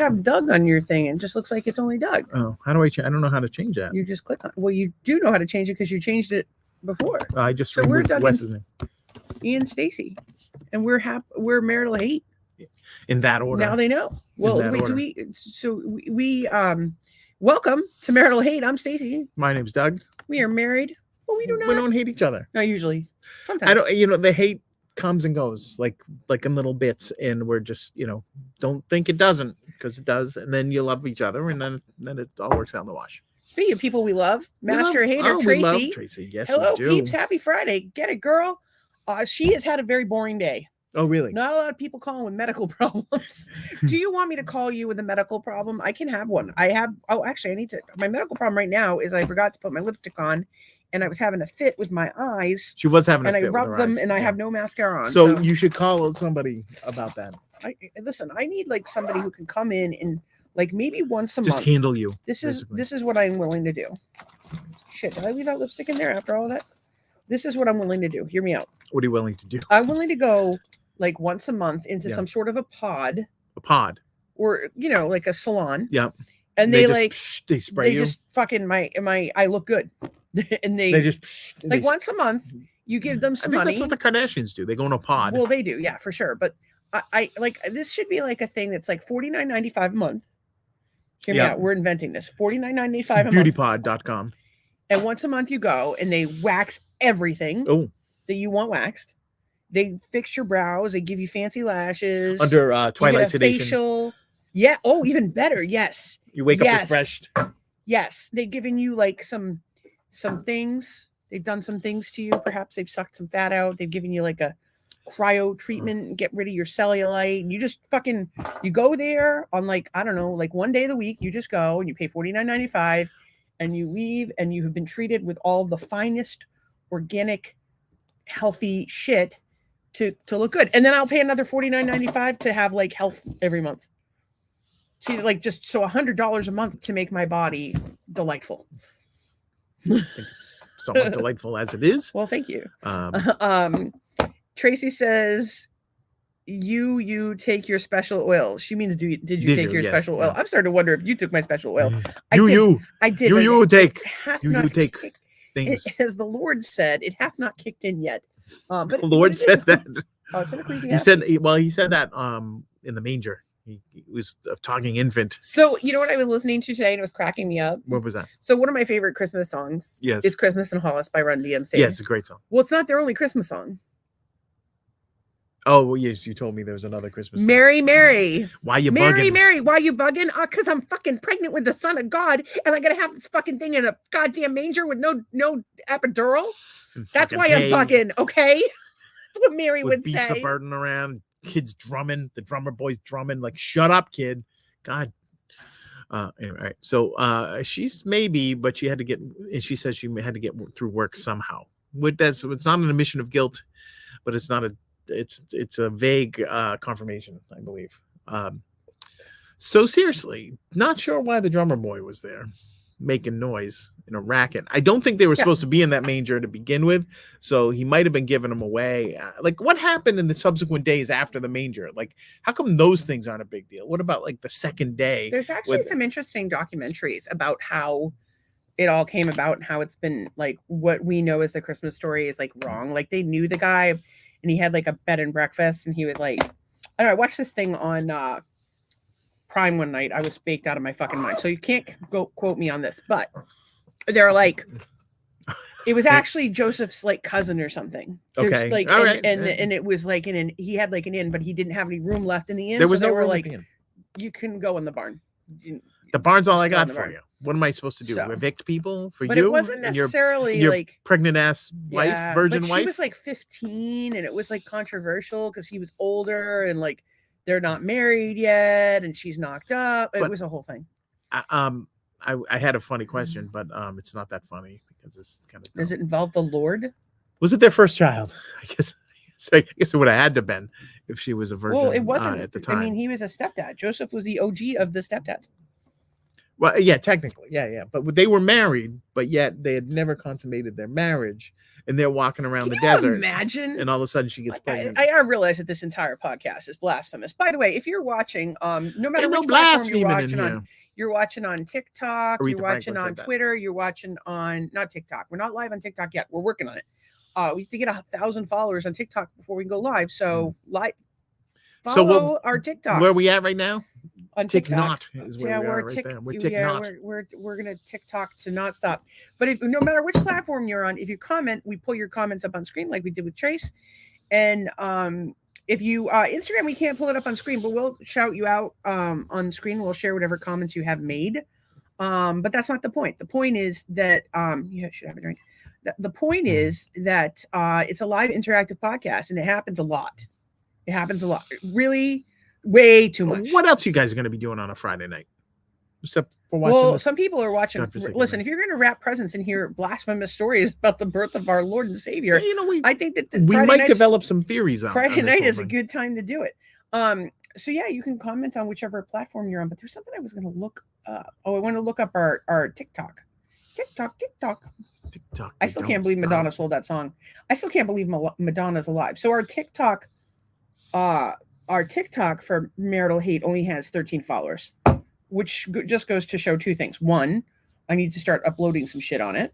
have Doug on your thing, and it just looks like it's only Doug. Oh, how do I change? I don't know how to change that. You just click on. Well, you do know how to change it because you changed it before. I just So we're removed Doug Wes's name Ian Stacy, and we're marital hate. in that order. Now they know. Well, that wait, order. we welcome to Marital Hate. I'm Stacy. My name's Doug. We are married. Well, we do not. We don't hate each other. Not usually. Sometimes. I don't. You know, the hate comes and goes like in little bits, and we're just, you know, don't think it doesn't, because it does, and then you love each other, and then it all works out in the wash. Speaking of people we love, Master Hater Tracy. We love Tracy. Yes, hello, we do. peeps. Happy Friday. Get it, girl. She has had a very boring day. Oh, really? Not a lot of people calling with medical problems. Do you want me to call you with a medical problem? I can have one. Actually, I need to. My medical problem right now is I forgot to put my lipstick on, and I was having a fit with my eyes. She was having a fit. And I rubbed them, and I have no mascara on. So you should call somebody about that. Listen, I need like somebody who can come in and like maybe once a month. Just handle you. This is what I'm willing to do. Shit, did I leave that lipstick in there after all of that? This is what I'm willing to do. Hear me out. What are you willing to do? I'm willing to go like once a month into some sort of a pod. A pod. Or, you know, like a salon. Yeah. And they spray you. They just fucking I look good. And they just like once a month you give them some money. That's what the Kardashians do. They go in a pod. Well, they do, yeah, for sure. But I like this should be like a thing that's like $49.95 a month. Hear me out. We're inventing this. $49.95 a month. Beautypod.com. And once a month you go and they wax everything that you want waxed. They fix your brows. They give you fancy lashes. Under Twilight sedation. Facial. Yeah. Oh, even better. Yes. You wake up refreshed. Yes. They've given you like some things. They've done some things to you. Perhaps they've sucked some fat out. They've given you like a cryo treatment and get rid of your cellulite. And you just you go there on like, I don't know, like one day of the week. You just go and you pay $49.95 and you leave and you have been treated with all the finest organic, healthy shit to look good. And then I'll pay another $49.95 to have like health every month. See, like just so $100 a month to make my body delightful. I think it's somewhat delightful as it is. Well, thank you. Tracy says, you take your special oil. She means, did you take your special oil? I'm starting to wonder if you took my special oil. I did. You take things. As the Lord said, it hath not kicked in yet. But the Lord said that. Oh, it's in Ecclesiastes. He said that in the manger. He was a talking infant. So you know what I was listening to today and it was cracking me up? What was that? So one of my favorite Christmas songs is Christmas in Hollis by Run DMC. Yeah, it's a great song. Well, it's not their only Christmas song. Oh, well, yes, you told me there was another Christmas song. Mary, Mary. Why you bugging? Mary, why you bugging? Because I'm fucking pregnant with the Son of God and I gotta have this fucking thing in a goddamn manger with no epidural. That's why I'm bugging, okay? That's what Mary would say. Beasts of burden around, kids drumming, the drummer boys drumming, like, shut up, kid. God. Anyway, all right. So she's maybe, but she had to she says she had to get through work somehow. It's not an admission of guilt, but it's not it's a vague confirmation, I believe. So seriously, not sure why the drummer boy was there making noise in a racket. I don't think they were supposed to be in that manger to begin with, so he might have been giving them away. Like, what happened in the subsequent days after the manger? Like, how come those things aren't a big deal? What about like the second day? There's actually some interesting documentaries about how it all came about and how it's been like what we know as the Christmas story is like wrong. Like, they knew the guy and he had like a bed and breakfast and he was like, I don't know, I watched this thing on Prime one night. I was baked out of my fucking mind. So you can't go quote me on this, but they're like, it was actually Joseph's like cousin or something. Okay. Like, all right. And it was like he had like an inn, but he didn't have any room left in the inn. There was so no they room were at the like, inn. You can go in the barn. The barn's all I got for you. What am I supposed to do? Evict people for but you? But it wasn't necessarily your like pregnant ass wife, virgin wife. She was like 15 and it was like controversial because he was older and like they're not married yet and she's knocked up. It was a whole thing. I had a funny question, but it's not that funny because it's kind of. Does it involve the Lord? Was it their first child? I guess it would have had to have been if she was a virgin. Well, it wasn't at the time. I mean, he was a stepdad. Joseph was the OG of the stepdads. Well, yeah, technically, yeah. But they were married, but yet they had never consummated their marriage, and they're walking around the you desert. imagine? And all of a sudden, she gets pregnant. I realize that this entire podcast is blasphemous. By the way, if you're watching, no matter Ain't no which platform you're blaspheming in watching here. on, you're watching on TikTok, Aretha you're watching Franklin on said that. Twitter, you're watching on not TikTok. We're not live on TikTok yet. We're working on it. We have to get 1,000 followers on TikTok before we can go live. So follow our TikTok. Where are we at right now? On TikTok TikTok. is where we are right there. We're TikTok. We're gonna TikTok to not stop. But no matter which platform you're on, if you comment, we pull your comments up on screen like we did with Trace. And if you Instagram, we can't pull it up on screen, but we'll shout you out on screen. We'll share whatever comments you have made. But that's not the point. The point is that you should have a drink. The point is that it's a live interactive podcast, and it happens a lot. It happens a lot. Really, way too much. What else you guys are going to be doing on a Friday night? Except for watching. Well, some people are watching. godforsaken Listen, night. if you're going to wrap presents and hear blasphemous stories about the birth of our Lord and Savior, You know, I think that we Friday might nights- develop some theories on Friday on this night whole is a thing. good time to do it. So yeah, you can comment on whichever platform you're on. But there's something I was going to look up. Oh, I want to look up our TikTok. TikTok. TikTok, I still can't believe Madonna sold that song. I still can't believe Madonna's alive. So our TikTok for Marital Hate only has 13 followers, which just goes to show two things. One, I need to start uploading some shit on it.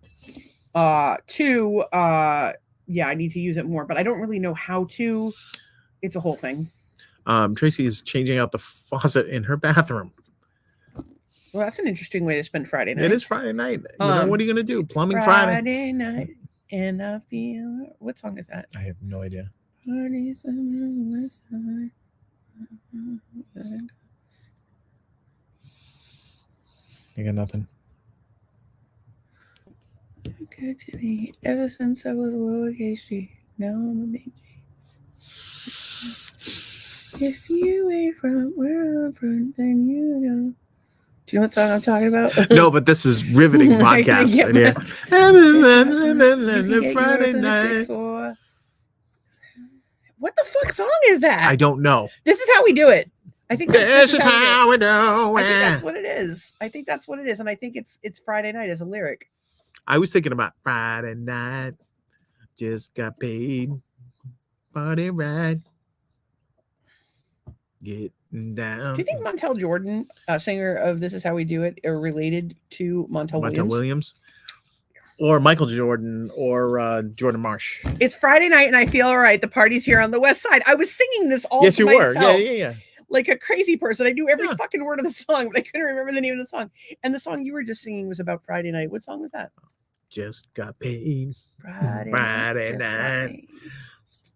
Two, I need to use it more, but I don't really know how to. It's a whole thing. Tracy is changing out the faucet in her bathroom. Well, that's an interesting way to spend Friday night. It is Friday night. You know, what are you going to do? Plumbing Friday. Friday night, and I feel. What song is that? I have no idea. Parties on the west side. I got nothing. Good to me ever since I was a lowercase g. Now I'm a big G. If you ain't from where I'm from, then you know. Do you know what song I'm talking about? No, but this is riveting podcast right here. Friday night. What the fuck song is that? I don't know. This is how we do it. I think This is how we do I think that's it. what it is. I think that's what it is, and I think it's Friday night as a lyric. I was thinking about Friday night. Just got paid. Party right. Getting down. Do you think Montel Jordan, singer of "This Is How We Do It," are related to Montel Williams? Or Michael Jordan or Jordan Marsh? It's Friday night, and I feel all right. The party's here on the West Side. I was singing this all Yes, to you were. myself, Yeah. like a crazy person. I knew every Yeah. fucking word of the song, but I couldn't remember the name of the song. And the song you were just singing was about Friday night. What song was that? Just got paid. Friday Friday Just Got night. Paid.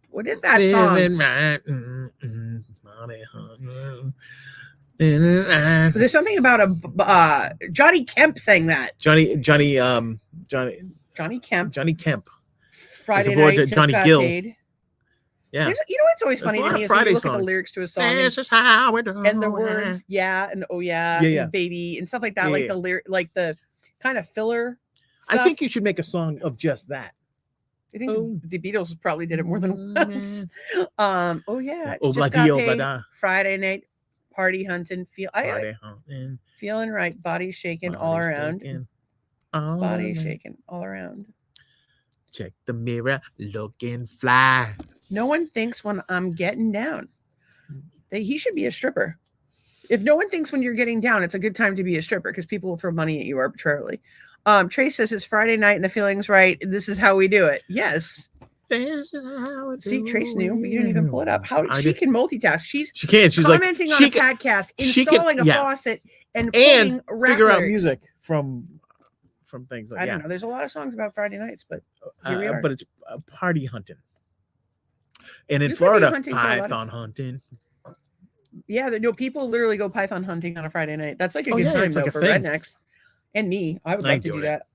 What is that song? Living right. There's something about a Johnny Kemp sang that. Johnny Johnny Kemp. Friday aboard night. Just Johnny got Gill. paid. Yeah. You know what's always There's funny a to lot me of is when you Friday look at the songs. lyrics to a song This is how we do and the it. words "yeah" and "oh yeah" Yeah, and "baby" and stuff like that, Yeah, like yeah. the lyric, like the kind of filler stuff. I think you should make a song of just that. I think Oh. the Beatles probably did it more than once. Oh yeah, Oh, just got Obladio, paid. Bada. Friday night party hunting, Friday hunting, feeling right, body shaking all body around, shaking, all body around. shaking all around. Check the mirror, looking fly. No one thinks when I'm getting down that he should be a stripper. If no one thinks when you're getting down, it's a good time to be a stripper because people will throw money at you arbitrarily. Trace says it's Friday night and the feeling's right. This is how we do it. Yes. See, Trace knew, but you didn't even pull it up. How she can multitask. She can. She's commenting like, on a podcast, installing a faucet, and and rap figure out lyrics. music from things like I don't know. There's a lot of songs about Friday nights, but here we are. but it's party hunting. And in You could be Florida, hunting for a lot of- python hunting. yeah, people literally go python hunting on a Friday night. That's like a Oh, good yeah, time it's like though a for thing. rednecks and me. I would I like ain't to do doing it. that.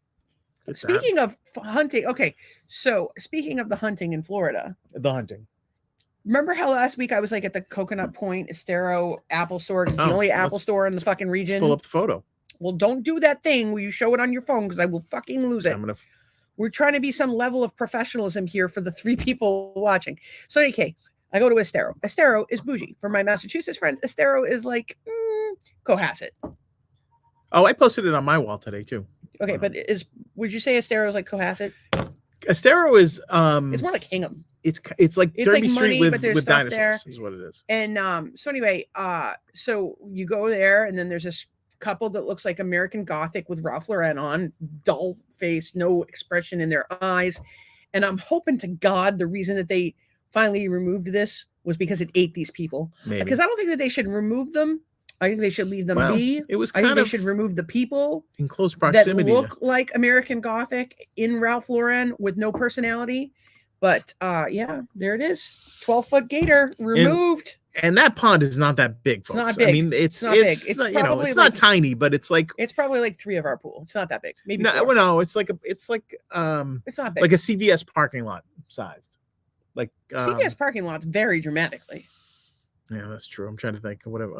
Good time. Speaking of hunting, okay, so speaking of the hunting in Florida, The hunting. remember how last week I was like at the Coconut Point Estero Apple store? 'Cause it's the Oh, only Apple let's- store in the fucking Let's region. pull up the photo. Well, don't do that thing where you show it on your phone because I will fucking lose it. I'm gonna. We're trying to be some level of professionalism here for the 3 people watching. So in any case, I go to Estero. Estero is bougie. For my Massachusetts friends, Estero is like Cohasset. Oh, I posted it on my wall today too. Okay, but would you say Estero is like Cohasset? Estero is It's more like Hingham. it's like It's Derby like Street money, but there's with stuff dinosaurs there. is what it is. And so anyway, so you go there, and then there's this couple that looks like American Gothic with Ralph Lauren on, dull face, no expression in their eyes. And I'm hoping to God the reason that they finally removed this was because it ate these people. Maybe. Because I don't think that they should remove them. I think they should leave them Well, be. it was I think kind they of should remove the people in close that proximity. look like American Gothic in Ralph Lauren with no personality. But yeah, there it is. 12-foot gator removed. And that pond is not that big, folks. It's not big. I mean, it's not big. It's you know, it's not tiny, but it's like it's probably like 3 of our pool. It's not that big. Maybe no, 4. well, no, it's like it's not big. like a CVS parking lot sized. Like CVS parking lots vary dramatically. Yeah, that's true. I'm trying to think of whatever.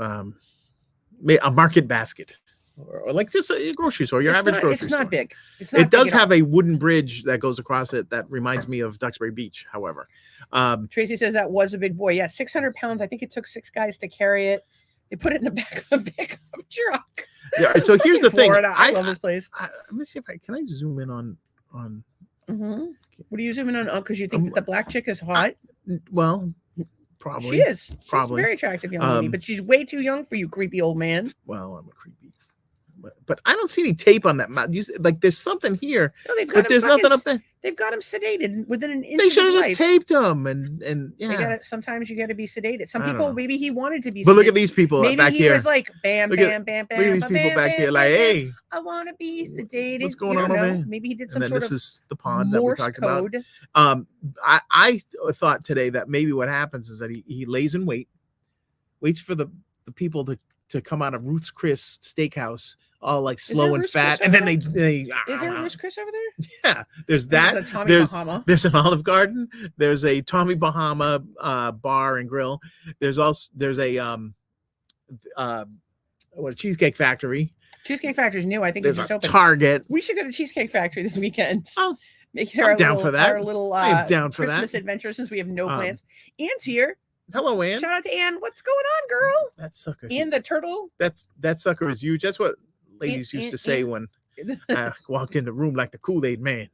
A market basket, or like just a grocery store. Your average grocery store. It's not big. It's not. It does have a wooden bridge that goes across it that reminds me of Duxbury Beach. However, Tracy says that was a big boy. Yeah, 600 pounds. I think it took 6 guys to carry it. They put it in the back of a pickup truck. Yeah. So here's the thing. I love this place. Let me see if can I zoom in on. Mm-hmm. What are you zooming on? Because you think that the black chick is hot? Well, probably. She is. She's probably a very attractive young lady, but she's way too young for you, creepy old man. Well, I'm a creepy. But I don't see any tape on that mouth. Like there's something here, no, but there's nothing up there. They've got him sedated within an inch. They should of have his just life. taped him, and yeah. Sometimes you got to be sedated. Some people, maybe he wanted to be. But look at these people maybe back he here. was like, bam, bam, bam, bam. Look at these people back here, like, hey, I want to be sedated. What's going on over there? Maybe he did some and then sort this of is the pond that we Morse talked code. about. I thought today that maybe what happens is that he lays in wait, waits for the people to come out of Ruth's Chris Steakhouse, all like slow and fat, and then they is there a Ruth's Chris over there? Yeah, there's that. There's an Olive Garden. There's a Tommy Bahama bar and grill. There's a Cheesecake Factory. Cheesecake Factory's new. I think there's it's just a open. Target. We should go to Cheesecake Factory this weekend. Oh, I'm down for that. Our little I'm down for Christmas that. adventure since we have no plans. Anne's here. Hello, Anne. Shout out to Anne. What's going on, girl? That sucker. Anne the turtle. That sucker is huge. That's what ladies used to say when I walked in the room like the Kool-Aid man.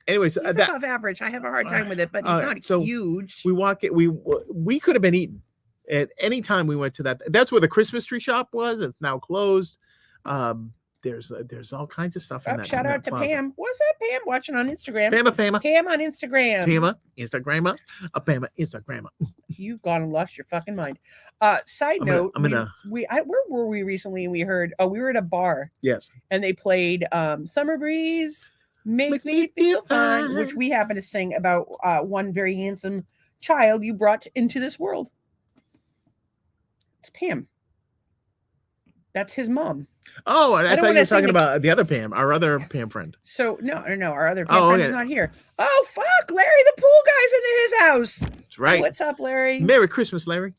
Anyways, he's above average. I have a hard time with it, but he's not huge. We could have been eaten at any time we went to that. That's where the Christmas tree shop was. It's now closed. There's all kinds of stuff in that. Shout out to plaza. Pam. What's up, Pam? Watching on Instagram. Pam on Instagram. Pam Instagrammer. You've gone and lost your fucking mind. Side note, where were we recently? We heard we were at a bar. Yes. And they played Summer Breeze Makes Me Feel Fine, which we happen to sing about one very handsome child you brought into this world. It's Pam. That's his mom. Oh, I thought you were talking about the other Pam, our other Pam friend. So no, our other Pam friend is not here. Oh fuck, Larry the pool guy's into his house. That's right. What's up, Larry? Merry Christmas, Larry.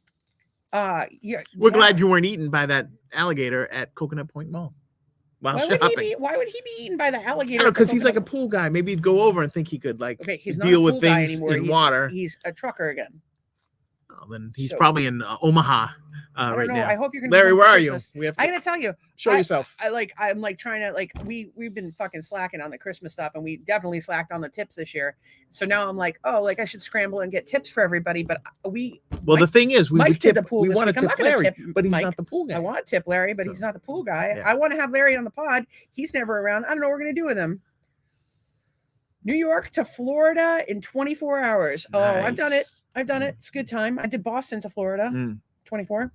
Yeah. We're glad you weren't eaten by that alligator at Coconut Point Mall. Why would he be eaten by the alligator? I don't know, because he's like a pool guy. Maybe he'd go over and think he could deal with things in water. He's a trucker again. Oh, then he's probably in Omaha. Right now. I hope you're gonna. Larry, where are you? I gotta tell you. Show yourself. I'm trying to we've been fucking slacking on the Christmas stuff, and we definitely slacked on the tips this year. So now I'm like, I should scramble and get tips for everybody. But the thing is, we want to tip Larry, but he's not the pool guy. I want to tip Larry, but he's not the pool guy. Yeah. I want to have Larry on the pod. He's never around. I don't know what we're gonna do with him. New York to Florida in 24 hours. Nice. Oh, I've done it. It's a good time. I did Boston to Florida. 24.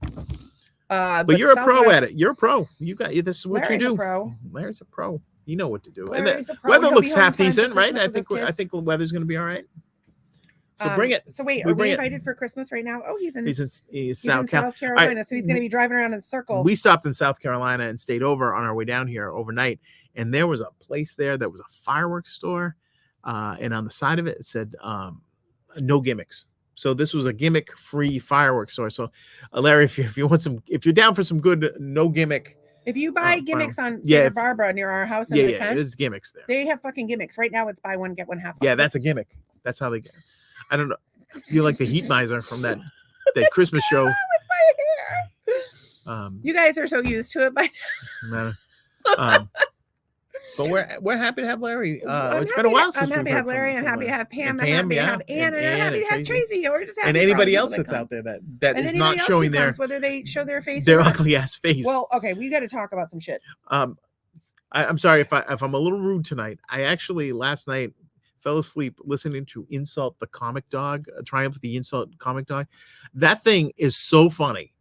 But you're a pro at it. You're a pro. You got this is what Larry's you do. A pro. Larry's a pro. You know what to do. Larry's and the weather looks half decent, right? I think the weather's going to be all right. So bring it. So wait, are we invited for Christmas right now? Oh, he's in South Carolina, so he's going to be driving around in circles. We stopped in South Carolina and stayed over on our way down here overnight, and there was a place there that was a fireworks store, and on the side of it it said no gimmicks. So this was a gimmick-free fireworks store. So, Larry, if you're down for some good no gimmick, if you buy gimmicks on Santa Barbara near our house, there's gimmicks there. They have fucking gimmicks right now. It's buy one get one half. Yeah, that's a gimmick. That's how they get. I don't know. You're like the heat miser from that Christmas show. With my hair. You guys are so used to it by matter. But we're happy to have Larry. It's been a while since I'm happy we've to have heard Larry. from I'm happy to Larry. have Pam. And I'm happy to have Ann. And I'm happy to have Tracy. Or just happy and for all anybody the else people that that's come. out there that And is anybody not else showing who comes, whether they show their face their or not. ugly ass face. Well, okay, we got to talk about some shit. I'm sorry if I'm a little rude tonight. I actually last night fell asleep listening to Insult the Comic Dog, Triumph of the Insult Comic Dog. That thing is so funny.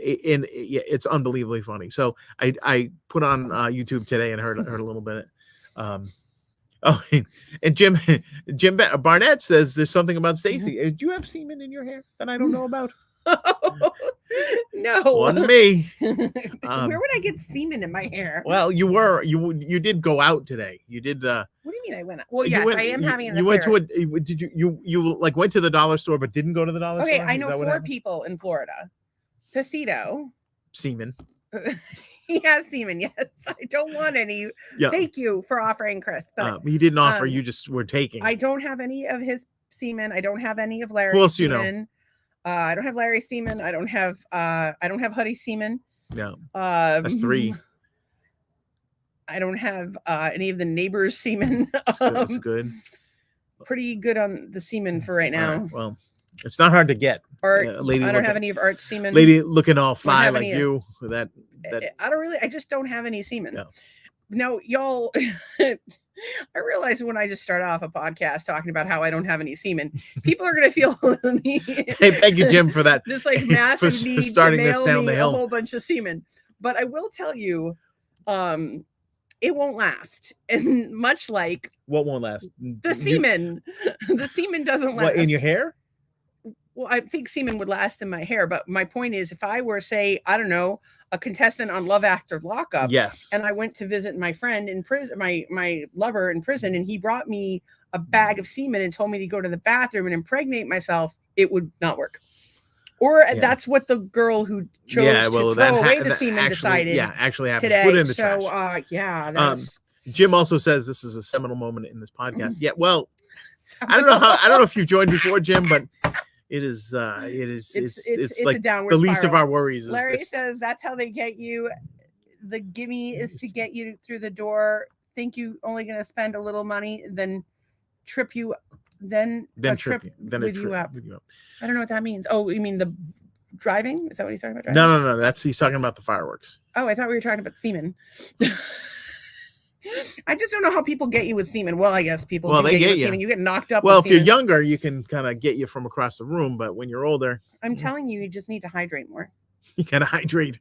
It's unbelievably funny. So I put on YouTube today and heard a little bit. And Jim Barnett says there's something about Stacy. Do you have semen in your hair that I don't know about? No. On me. Where would I get semen in my hair? Well, you did go out today. You did. What do you mean I went out? Well, yes, I am having an affair. Went to did you like went to the dollar store but didn't go to the dollar store? Okay, I know 4 people in Florida. Pasito. Semen. He has semen, yes. I don't want any. Yeah. Thank you for offering, Chris. But he didn't offer, you just were taking. I don't have any of his semen. I don't have any of Larry's Who else semen. You know? I don't have Larry's semen. I don't have Huddy's semen. No. That's 3. I don't have any of the neighbors' semen. That's good. Pretty good on the semen for right now. Right, well, it's not hard to get. Lady, I don't have any of Art's semen. Lady looking all fly like you. That I don't really. I just don't have any semen. No. Now, y'all, I realize when I just start off a podcast talking about how I don't have any semen, people are going to feel hey, thank you, Jim, for that. This like massive need starting to mail this down me the hill. A whole bunch of semen. But I will tell you, it won't last. And much like what won't last? The semen. The semen doesn't last. What, in your hair? Well, I think semen would last in my hair, but my point is, if I were, say, I don't know, a contestant on Love After Lockup, yes, and I went to visit my friend in prison, my lover in prison, and he brought me a bag of semen and told me to go to the bathroom and impregnate myself, it would not work. Or that's what the girl who chose to throw away the semen decided. Yeah, actually happened. Today. Put it in the trash. That's... Jim also says this is a seminal moment in this podcast. Yeah, well, I don't know if you've joined before, Jim, but it's like a downward the least spiral. of our worries. Larry says that's how they get you. The gimme is to get you through the door. Think you only going to spend a little money, then trip you, then trip you up. I don't know what that means. Oh, you mean the driving? Is that what he's talking about? Driving? No. He's talking about the fireworks. Oh, I thought we were talking about semen. I just don't know how people get you with semen. Well, I guess people they get you. Semen. You get knocked up. Well, if semen. you're younger, you can kind of get you from across the room, but when you're older, I'm telling you, you just need to hydrate more. You gotta hydrate.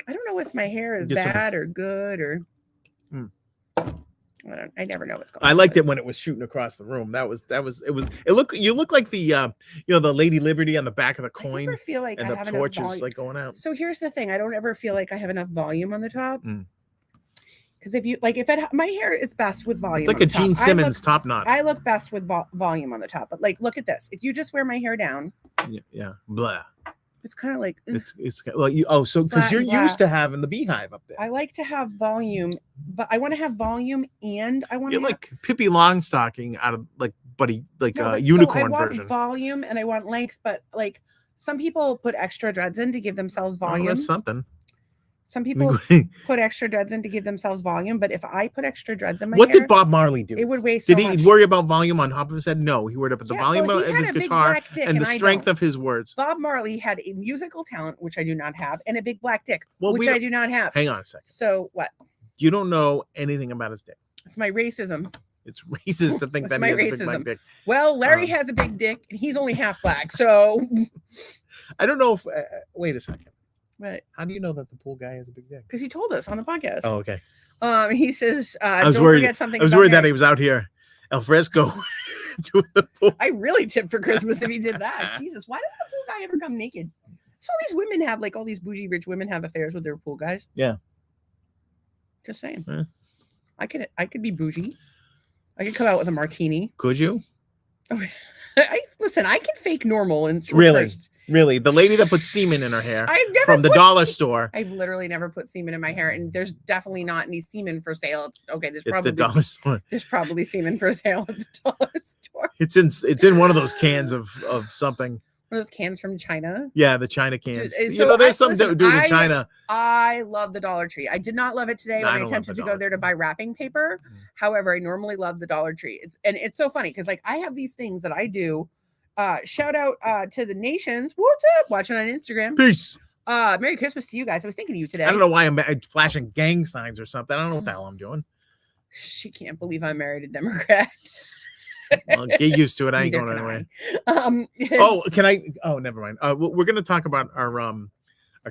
I don't know if my hair is bad or good or. I never know what's going on. I liked it when it was shooting across the room. You look like the the Lady Liberty on the back of the coin. I never feel like and I the have torch enough is like going out. So here's the thing: I don't ever feel like I have enough volume on the top. Because my hair is best with volume. It's like a Gene Simmons top knot. I look best with volume on the top. But like, look at this. If you just wear my hair down, blah. It's kind of like it's well because you're used to having the beehive up there. I like to have volume, but I want to have volume and I want to like Pippi Longstocking out of unicorn so I version. Want volume and I want length, but like some people put extra dreads in to give themselves volume. That's something. Some people put extra dreads in to give themselves volume, but if I put extra dreads in my hair, did Bob Marley do? It would waste. Did he worry about volume on top of his head? No, he worried about the volume of his guitar and the strength of his words. Bob Marley had a musical talent, which I do not have, and a big black dick, which I do not have. Hang on a second. So what? You don't know anything about his dick. It's my racism. It's racist to think that he has a big black dick. Well, Larry has a big dick, and he's only half black, so I don't know if. Wait a second. Right. How do you know that the pool guy has a big dick? Because he told us on the podcast. Oh, okay. He says, I was worried that he was out here al fresco doing the pool. I really tipped for Christmas if he did that. Jesus, why doesn't the pool guy ever come naked? So all these women have all these bougie rich women have affairs with their pool guys. Yeah. Just saying. I could be bougie. I could come out with a martini. Could you? Listen, I can fake normal and Really, the lady that puts semen in her hair from the dollar store. I've literally never put semen in my hair, and there's definitely not any semen for sale. Okay, there's probably semen for sale at the dollar store. It's in one of those cans of something. One of those cans from China. Yeah, the China cans. Dude, You so know, there's some listen, dude in China. I love the Dollar Tree. I did not love it today No, when I I don't love attempted the to go Dollar there to buy wrapping paper. However, I normally love the Dollar Tree. It's so funny because like I have these things that I do. Shout out to the nations. What's up? Watching on Instagram. Peace. Merry Christmas to you guys. I was thinking of you today. I don't know why I'm flashing gang signs or something. I don't know what the hell I'm doing. She can't believe I married a Democrat. Well, get used to it. I ain't Neither going can anywhere. Oh, can I? Oh, never mind. We're going to talk about our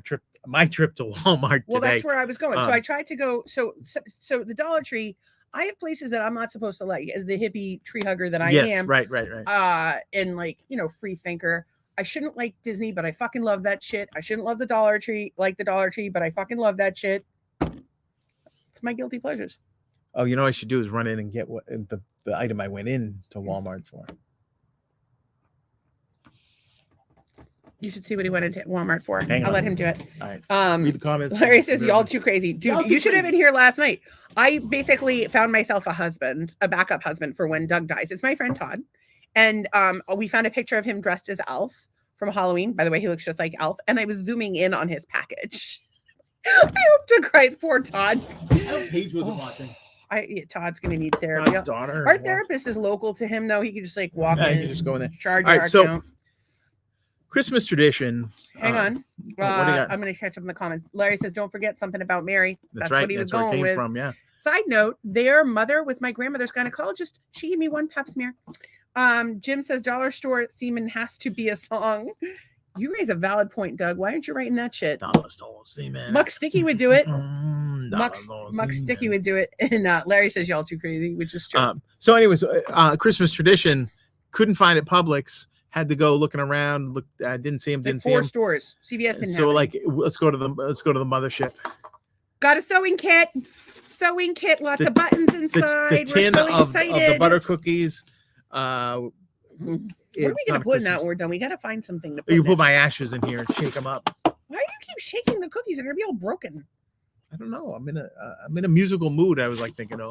trip, my trip to Walmart well, today. that's where I was going. So I tried to go. So the Dollar Tree. I have places that I'm not supposed to like as the hippie tree hugger that I am. Right. And like, you know, free thinker. I shouldn't like Disney, but I fucking love that shit. I shouldn't love the Dollar Tree, like the Dollar Tree, but I fucking love that shit. It's my guilty pleasures. Oh, you know what I should do is run in and get what the item I went in to Walmart for. You should see what he went into Walmart for. Hang I'll on. let him do it. All right. Read the comments. Larry says, y'all too crazy. Dude, Y'all too you should have crazy. been here last night. I basically found myself a husband, a backup husband for when Doug dies. It's my friend Todd. And we found a picture of him dressed as Elf from Halloween. By the way, he looks just like Elf. And I was zooming in on his package. I hope to Christ, poor Todd. I hope Paige wasn't watching. Todd's going to need therapy. Todd's daughter. Our therapist is local to him, though. He could just like walk Yeah, in he can just go in there. charge All our right, so account. Christmas tradition. Hang on. What do you got? I'm going to catch up in the comments. Larry says, don't forget something about Mary. That's right. what he was That's where it going came with. from. Yeah. Side note, their mother was my grandmother's gynecologist. She gave me one pap smear. Jim says, dollar store semen has to be a song. You raise a valid point, Doug. Why aren't you writing that shit? Dollar store semen. Muck Sticky would do it. Muck Muck Sticky would do it. And Larry says, y'all too crazy, which is true. So anyways, Christmas tradition, couldn't find it Publix. Had to go looking around. Look, didn't see him. Didn't see him. 4 stores. CVS didn't So have like, let's go to the mothership. Got a sewing kit. Lots of buttons inside. The tin We're so of excited. the butter cookies. What are we gonna put in that when we're done? We gotta find something to put. You in put it. my ashes in here and shake them up. Why do you keep shaking the cookies? They're gonna be all broken. I don't know. I'm in a musical mood. I was like thinking,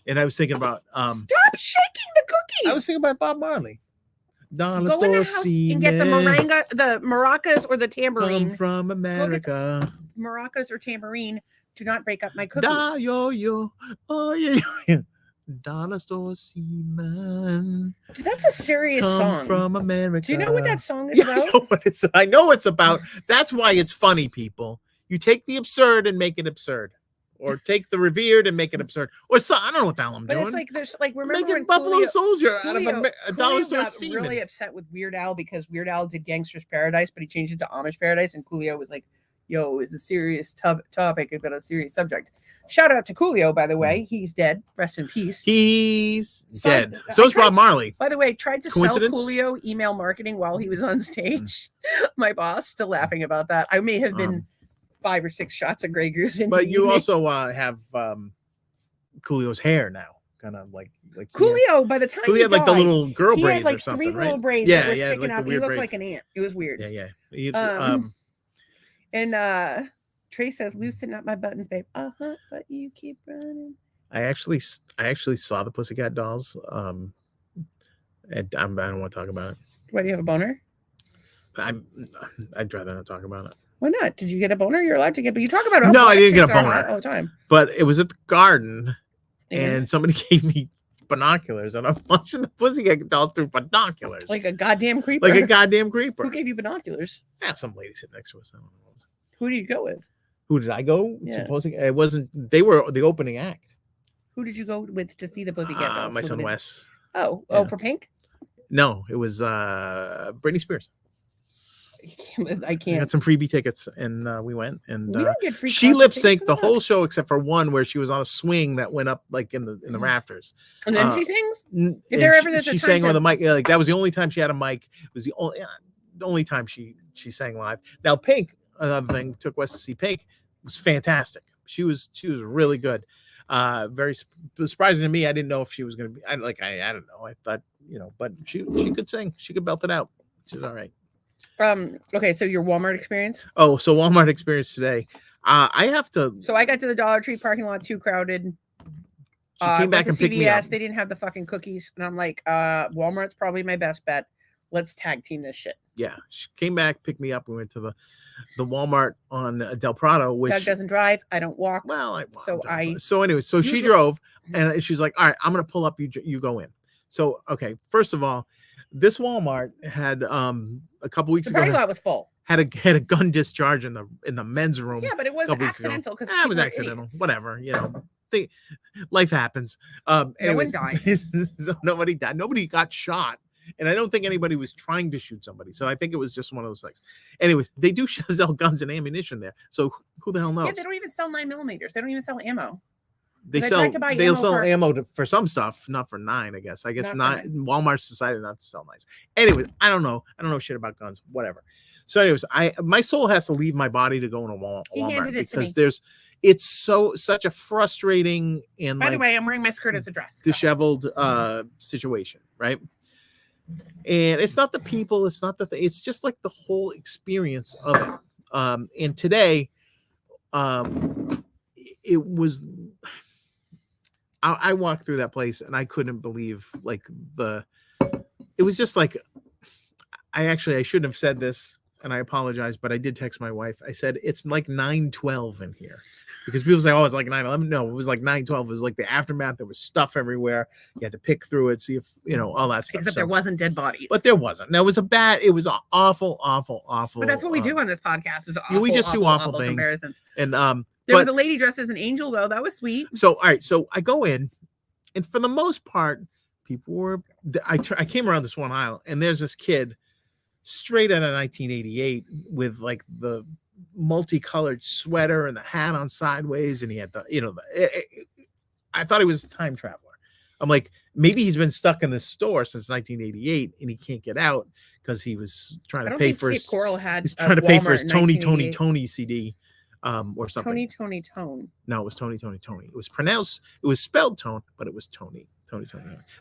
and I was thinking about Stop shaking the cookies. I was thinking about Bob Marley. Go in the house and get the maracas or the tambourine. Come from America. Maracas or tambourine. Do not break up my cookies. Da yo yo. Oh yeah. Dollar store seaman. Dude, that's a serious song. From America. Do you know what that song is about? I know it's about. That's why it's funny, people. You take the absurd and make it absurd. Or take the revered and make it absurd. Or so, I don't know what the hell I'm doing. But it's like there's like remember making when Buffalo Soldier out of Coolio a dollar store got seaman. really upset with Weird Al because Weird Al did Gangster's Paradise, but he changed it to Amish Paradise, and Coolio was like, "Yo, it's a serious topic about a serious subject." Shout out to Coolio, by the way. He's dead. Rest in peace. He's dead. So is Bob Marley. By the way, tried to sell Coolio email marketing while he was on stage. My boss still laughing about that. I may have been 5 or 6 shots of Grey Goose. But you also have Coolio's hair now, kind of like Coolio. By the time he had like the little girl braids had like or something, 3 little right? braids that were sticking out. He looked like an ant. It was weird. Yeah. And Trey says, "Loosen up my buttons, babe." But you keep running. I actually saw the Pussycat Dolls. And I don't want to talk about it. Why do you have a boner? I'd rather not talk about it. Why not? Did you get a boner? You're allowed to get, but you talk about it. No, I didn't get a boner all the time. But it was at the garden, and somebody gave me binoculars, and I'm watching the Pussycat Dolls through binoculars, like a goddamn creeper. Like a goddamn creeper. Who gave you binoculars? Yeah, some lady sitting next to us. I don't know. Who did you go with? Who did I go to? Pussycat? It wasn't. They were the opening act. Who did you go with to see the Pussycat Dolls? My son Wes. Oh, for Pink? No, it was Britney Spears. I can't. We got some freebie tickets, and we went. And we don't get free. She lip synced the whole show except for one where she was on a swing that went up like in the rafters. And then she sings. Is there ever she sang on the mic? Like that was the only time she had a mic. It was the only time she sang live. Now Pink, another thing, took Wes to see Pink, was fantastic. She was really good. Very surprising to me. I didn't know if she was going to be. I don't know. I thought but she could sing. She could belt it out. She was all right. Okay, so your Walmart experience. Oh, so Walmart experience today. I have to. So I got to the Dollar Tree parking lot, too crowded. She came back and picked me up. They didn't have the fucking cookies, and I'm like, Walmart's probably my best bet. let's tag team this shit. Yeah, she came back, picked me up. We went to the Walmart on Del Prado, which Doug doesn't drive. I don't walk. well, So so anyway, so she drove, and she's like, "All right, I'm gonna pull up. You go in." So okay, first of all, this Walmart had a couple weeks the ago parking lot was full. had a gun discharge in the men's room. Yeah, but it was accidental because it was accidental. Whatever, life happens. No one Anyways, died. so nobody died. Nobody got shot. And I don't think anybody was trying to shoot somebody. So I think it was just one of those things. Anyways, they do sell guns and ammunition there. So who the hell knows? Yeah, they don't even sell 9mm. They don't even sell ammo. They'll sell ammo for some stuff, not for 9, I guess. I guess not. Walmart's decided not to sell 9s. Anyways, I don't know. I don't know shit about guns. Whatever. So anyways, my soul has to leave my body to go in a Walmart because it's such a frustrating and by the way, I'm wearing my skirt as a dress. Disheveled situation, right? And it's not the people, it's not it's just like the whole experience of it. And today, it was. I walked through that place and I couldn't believe it was just like I shouldn't have said this and I apologize, but I did text my wife. I said it's like 9/12 in here because people say, "Oh, it's like 9/11." No, it was like 9/12. It was like the aftermath. There was stuff everywhere. You had to pick through it, see if all that stuff. Except there wasn't dead bodies. But there wasn't. It was awful. But that's what we do on this podcast. Is we just do awful things. Comparisons. And there was a lady dressed as an angel though. That was sweet. So all right. So I go in, and for the most part, people were. I came around this one aisle, and there's this kid. Straight out of 1988 with like the multicolored sweater and the hat on sideways. And he had I thought he was a time traveler. I'm like, maybe he's been stuck in this store since 1988 and he can't get out because he was trying to pay for his Coral had he's trying to pay for his Tony CD or something. Tony Tone. No, it was Tony. It was spelled Tone, but it was Tony.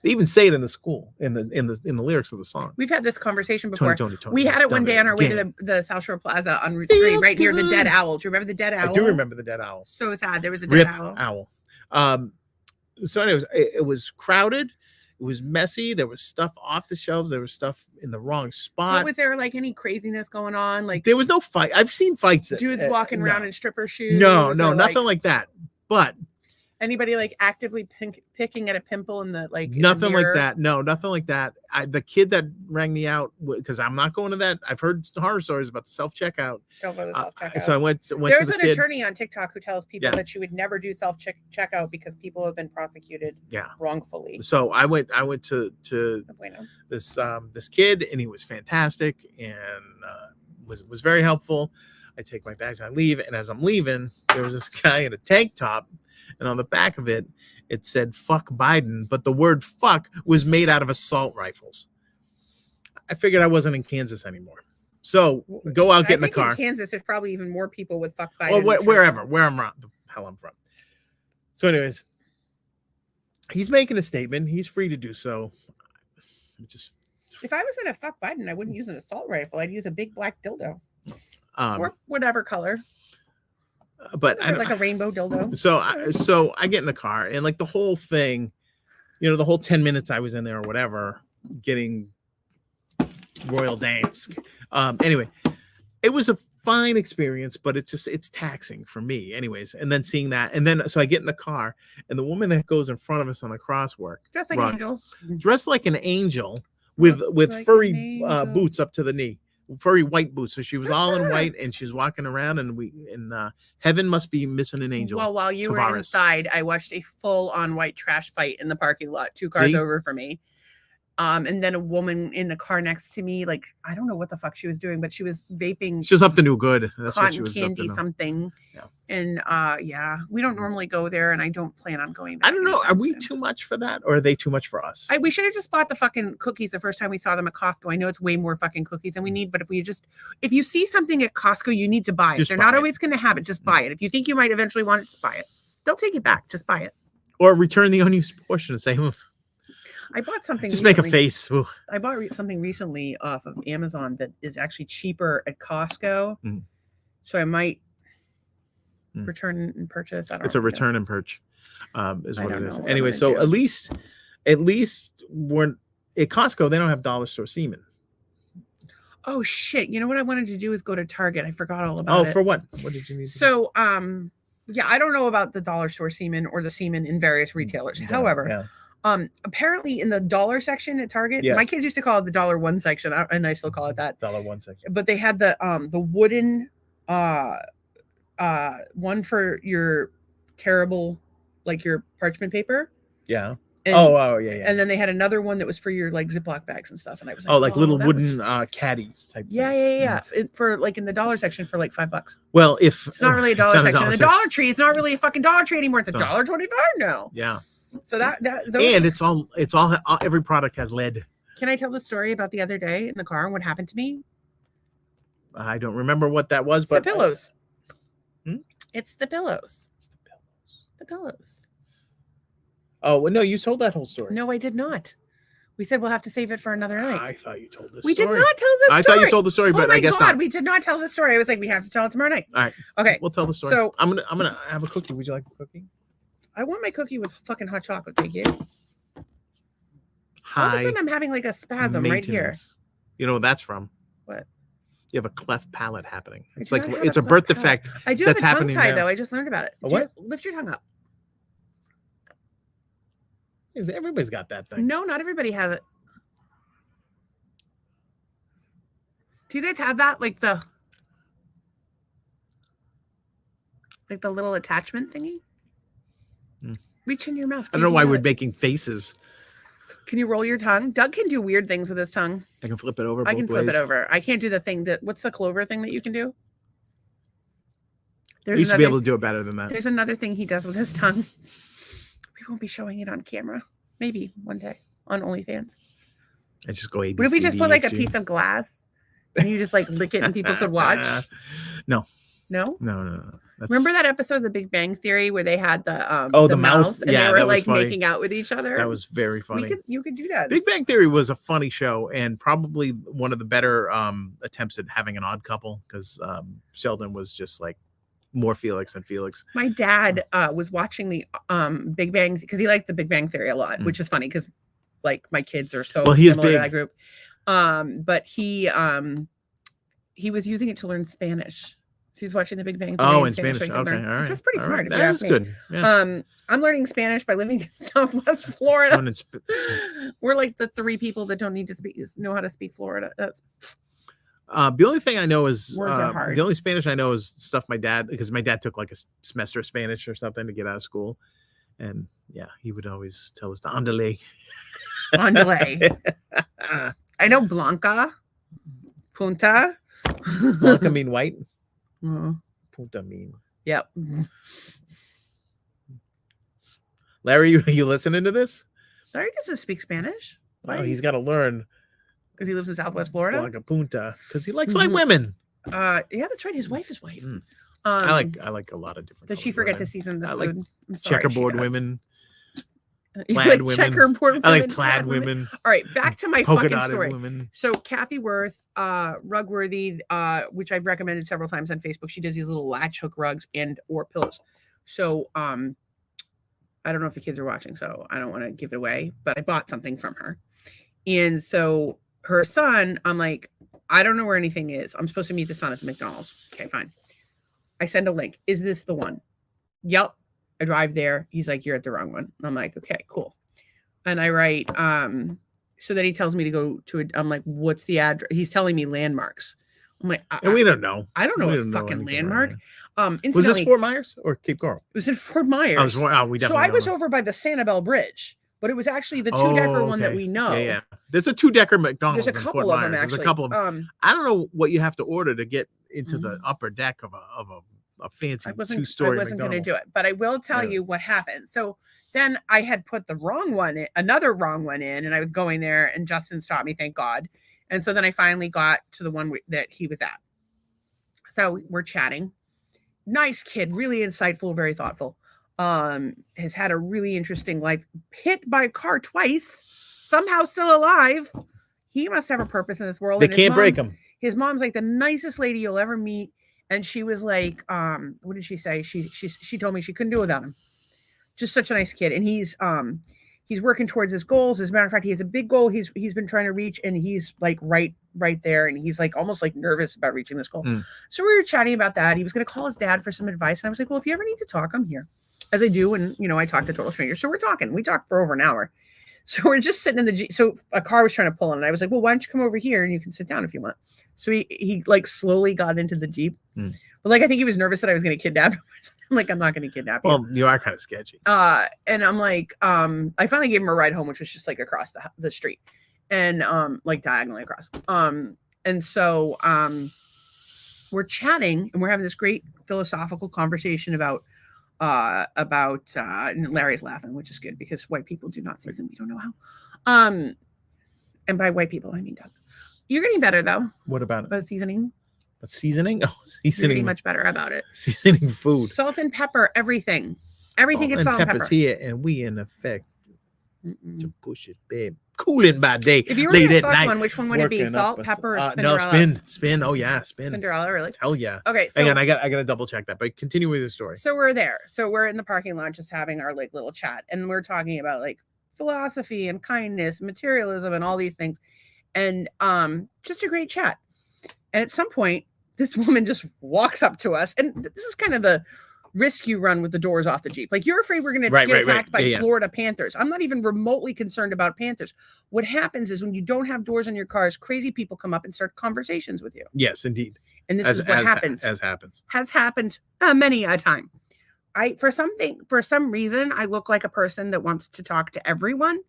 They even say it in the school in the lyrics of the song. We've had this conversation before. Tony, we had it one day on our way to the South Shore Plaza on Route 3, right near the Dead Owl. Do you remember the Dead Owl? I do remember the Dead Owl. So sad. There was a Dead Owl. So anyways, it was crowded. It was messy. There was stuff off the shelves. There was stuff in the wrong spot. Was there like any craziness going on? Like there was no fight. I've seen fights. Dudes walking around in stripper shoes. No, nothing like that. But anybody like actively picking at a pimple in the nothing like that. No, nothing like that. The kid that rang me out because I'm not going to that. I've heard horror stories about the self checkout. Don't go to the self checkout. So I went. There's an attorney on TikTok who tells people that she would never do self checkout because people have been prosecuted wrongfully. So I went to this kid and he was fantastic and was very helpful. I take my bags and I leave, and as I'm leaving, there was this guy in a tank top. And on the back of it, it said "fuck Biden," but the word "fuck" was made out of assault rifles. I figured I wasn't in Kansas anymore, so go out, get in the car. In Kansas, there's probably even more people with "fuck Biden." Well, where I'm from, the hell I'm from. So, anyways, he's making a statement. He's free to do so. If I was in a "fuck Biden," I wouldn't use an assault rifle. I'd use a big black dildo, or whatever color. But like a rainbow dildo. So I get in the car and like the whole thing, the whole 10 minutes I was in there or whatever, getting Royal Dansk. Anyway, it was a fine experience, but it's taxing for me anyways. And then seeing that, and then so I get in the car and the woman that goes in front of us on the crosswalk, dressed like an angel with furry boots up to the knee. Furry white boots, so she was all in white, and she's walking around, and heaven must be missing an angel. Well, while you were inside, I watched a full-on white trash fight in the parking lot, 2 cars over from me. And then a woman in the car next to me, like I don't know what the fuck she was doing, but she was vaping. She was up to no good. That's what she was candy, up to something. Yeah. And we don't normally go there, and I don't plan on going back. I don't know. Are we too much for that, or are they too much for us? We should have just bought the fucking cookies the first time we saw them at Costco. I know it's way more fucking cookies than we need, but if you see something at Costco, you need to buy it. They're not always going to have it. Just buy it. If you think you might eventually want it, just buy it. Don't take it back. Just buy it. Or return the unused portion and say, I bought something. Just make a face. Ooh. I bought something recently off of Amazon that is actually cheaper at Costco. So I might return and purchase. It's a return and purge, is what it is. Anyway, so at least we're at Costco. They don't have dollar store semen. Oh shit! You know what I wanted to do is go to Target. I forgot all about it. For what? What did you need? So, yeah, I don't know about the dollar store semen or the semen in various retailers. However, apparently in the dollar section at Target, my kids used to call it the $1 section, and I still call it that. $1 section. But they had the wooden one for your terrible, like your parchment paper. Yeah. And, yeah. And then they had another one that was for your like Ziploc bags and stuff. And I was like, like little wooden caddy type. Yeah. For like in the dollar section for like $5. Well, if it's not really a dollar section, in the Dollar Tree, it's not really a fucking Dollar Tree anymore. It's $1.25 now. Yeah. So those and it's all every product has lead. Can I tell the story about the other day in the car and what happened to me? I don't remember what that was, but the pillows. It's the pillows. The pillows. Oh, well, no, you told that whole story. No, I did not. We said we'll have to save it for another night. I thought you told this story. We did not tell this story. I thought you told the story, but I guess not. We did not tell the story. I was like, we have to tell it tomorrow night. All right. Okay. We'll tell the story. So I'm gonna have a cookie. Would you like a cookie? I want my cookie with fucking hot chocolate, thank you. All of a sudden I'm having like a spasm right here. You know what that's from? What? You have a cleft palate happening. It's like it's a birth defect. I do have a tongue tie though. I just learned about it. What? Lift your tongue up. Everybody's got that thing. No, not everybody has it. Do you guys have that? Like the little attachment thingy? Reach in your mouth. I don't know why we're making faces. Can you roll your tongue? Doug can do weird things with his tongue. I can flip it over. I can flip it over. I can't do the thing what's the clover thing that you can do? You used to be able to do it better than that. There's another thing he does with his tongue. We won't be showing it on camera. Maybe one day on OnlyFans. I just go ABC. What if we just put like a piece of glass and you just like lick it and people could watch? No. No? No. Remember that episode of The Big Bang Theory where they had the mouse and they were like making out with each other? That was very funny. You could do that. Big Bang Theory was a funny show and probably one of the better attempts at having an odd couple because Sheldon was just like more Felix than Felix. My dad was watching the Big Bang because he liked the Big Bang Theory a lot, which is funny because like my kids are so similar to that group. But he was using it to learn Spanish. So he's watching the Big Bang Theory in Spanish. Okay, all right. Which is pretty smart. That's good. Yeah. I'm learning Spanish by living in Southwest Florida. We're like the 3 people that don't need to know how to speak Florida. That's the only thing I know is words are hard. The only Spanish I know is stuff my dad, because my dad took like a semester of Spanish or something to get out of school. And yeah, he would always tell us to andale. Andale. I know Blanca, Punta. Blanca mean white. Punta mean. Yep. Larry, you listening to this? Larry doesn't speak Spanish. Well, he's got to learn. Because he lives in Southwest Florida? Blanca Punta. Because he likes white women. Yeah, that's right. His wife is white. I like a lot of different. Does she forget to season the food? Like checkerboard women. Plaid women. Checkerboard women. I like plaid women. All right, back to my fucking story. Women. So Kathy Worth, Rugworthy, which I've recommended several times on Facebook. She does these little latch hook rugs and or pillows. So I don't know if the kids are watching, so I don't want to give it away, but I bought something from her. And so her son, I'm like, I don't know where anything is. I'm supposed to meet the son at the McDonald's. Okay, fine. I send a link. Is this the one? Yep. I drive there. He's like, you're at the wrong one. I'm like, okay, cool. And I write, so then he tells me to go to I'm like, what's the address? He's telling me landmarks. I'm like, and we don't know. I don't know a fucking landmark. Was this Fort Myers or Cape Coral? It was in Fort Myers. We definitely so I was over by the Sanibel Bridge, but it was actually the 2-decker one that we know. Yeah. There's a 2-decker McDonald's. There's a couple of them actually. There's a couple of them. I don't know what you have to order to get into the upper deck of a fancy 2-story. I wasn't going to do it, but I will tell you what happened. So then I had put another wrong one in, and I was going there, and Justin stopped me, thank God. And so then I finally got to the one that he was at. So we're chatting. Nice kid, really insightful, very thoughtful. Has had a really interesting life. Hit by a car twice, somehow still alive. He must have a purpose in this world. They can't break him. His mom's like the nicest lady you'll ever meet. And she was like, what did she say? She told me she couldn't do it without him. Just such a nice kid. And he's working towards his goals. As a matter of fact, he has a big goal he's been trying to reach, and he's like right right there, and he's like almost like nervous about reaching this goal. Mm. So we were chatting about that. He was going to call his dad for some advice, and I was like, well, if you ever need to talk, I'm here, as I do, and I talk to total strangers. So we're talking. We talked for over an hour. So we're just sitting in the Jeep. So a car was trying to pull in, and I was like, well, why don't you come over here and you can sit down if you want. So he like slowly got into the Jeep. Mm. But like I think he was nervous that I was going to kidnap him. I'm like, I'm not going to kidnap you. Well, you are kind of sketchy. And I'm like, I finally gave him a ride home, which was just like across the street, and like diagonally across. And so we're chatting and we're having this great philosophical conversation about and Larry's laughing, which is good because white people do not season. We don't know how. And by white people, I mean Doug. You're getting better though. What about it? About seasoning. But seasoning? Oh, You're seasoning. getting much better about it. Seasoning food. Salt and pepper, everything. Everything gets salt and pepper. Here, and we in effect to push it, babe. Cooling by day. If you were late gonna at fuck night, one, which one would it be? Salt, pepper, or Spinderella? No, spin. Oh yeah, spin. Spinderella, really? Hell yeah. Okay, so hang on, I got to double check that. But continue with the story. So we're there. So we're in the parking lot, just having our like little chat, and we're talking about like philosophy and kindness, materialism, and all these things, and just a great chat. And at some point, this woman just walks up to us, and this is kind of the risk you run with the doors off the Jeep. Like you're afraid we're going to get attacked by Florida Panthers. I'm not even remotely concerned about Panthers. What happens is when you don't have doors on your cars, crazy people come up and start conversations with you. Yes, indeed. And this is what happens. Has happened many a time. For some reason, I look like a person that wants to talk to everyone.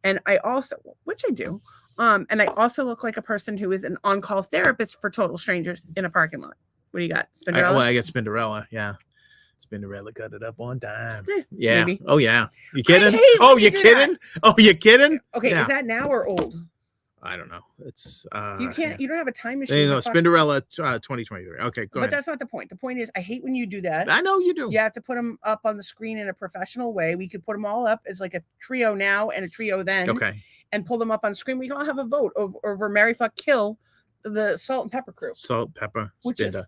And I also, which I do. And I also look like a person who is an on-call therapist for total strangers in a parking lot. What do you got? Spinderella? I got Spinderella. Yeah. Spinderella cut it up on time. Yeah. Maybe. Oh yeah. You kidding? Oh, you kidding? Oh, you kidding? Okay. Yeah. Is that now or old? I don't know. It's you can't. You don't have a time machine. There you go. Spinderella 2023. Okay, go ahead. But that's not the point. The point is, I hate when you do that. I know you do. You have to put them up on the screen in a professional way. We could put them all up as like a trio now and a trio then. Okay. And pull them up on screen. We can all have a vote over Mary Fuck Kill, the Salt and Pepper crew. Salt, pepper, which Spinder.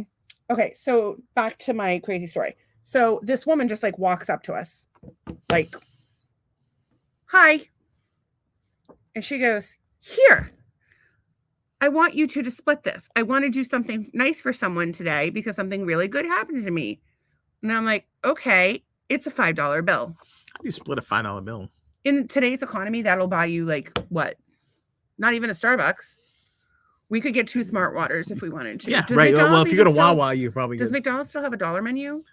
Is okay. So back to my crazy story. So this woman just like walks up to us, like, "Hi," and she goes, "Here, I want you two to split this. I want to do something nice for someone today because something really good happened to me." And I'm like, "Okay, it's a $5 bill." How do you split a $5 bill? In today's economy, that'll buy you like what? Not even a Starbucks. We could get 2 Smart Waters if we wanted to. Yeah, right. Well, if you go to Wawa, you probably does McDonald's still have a $1 menu?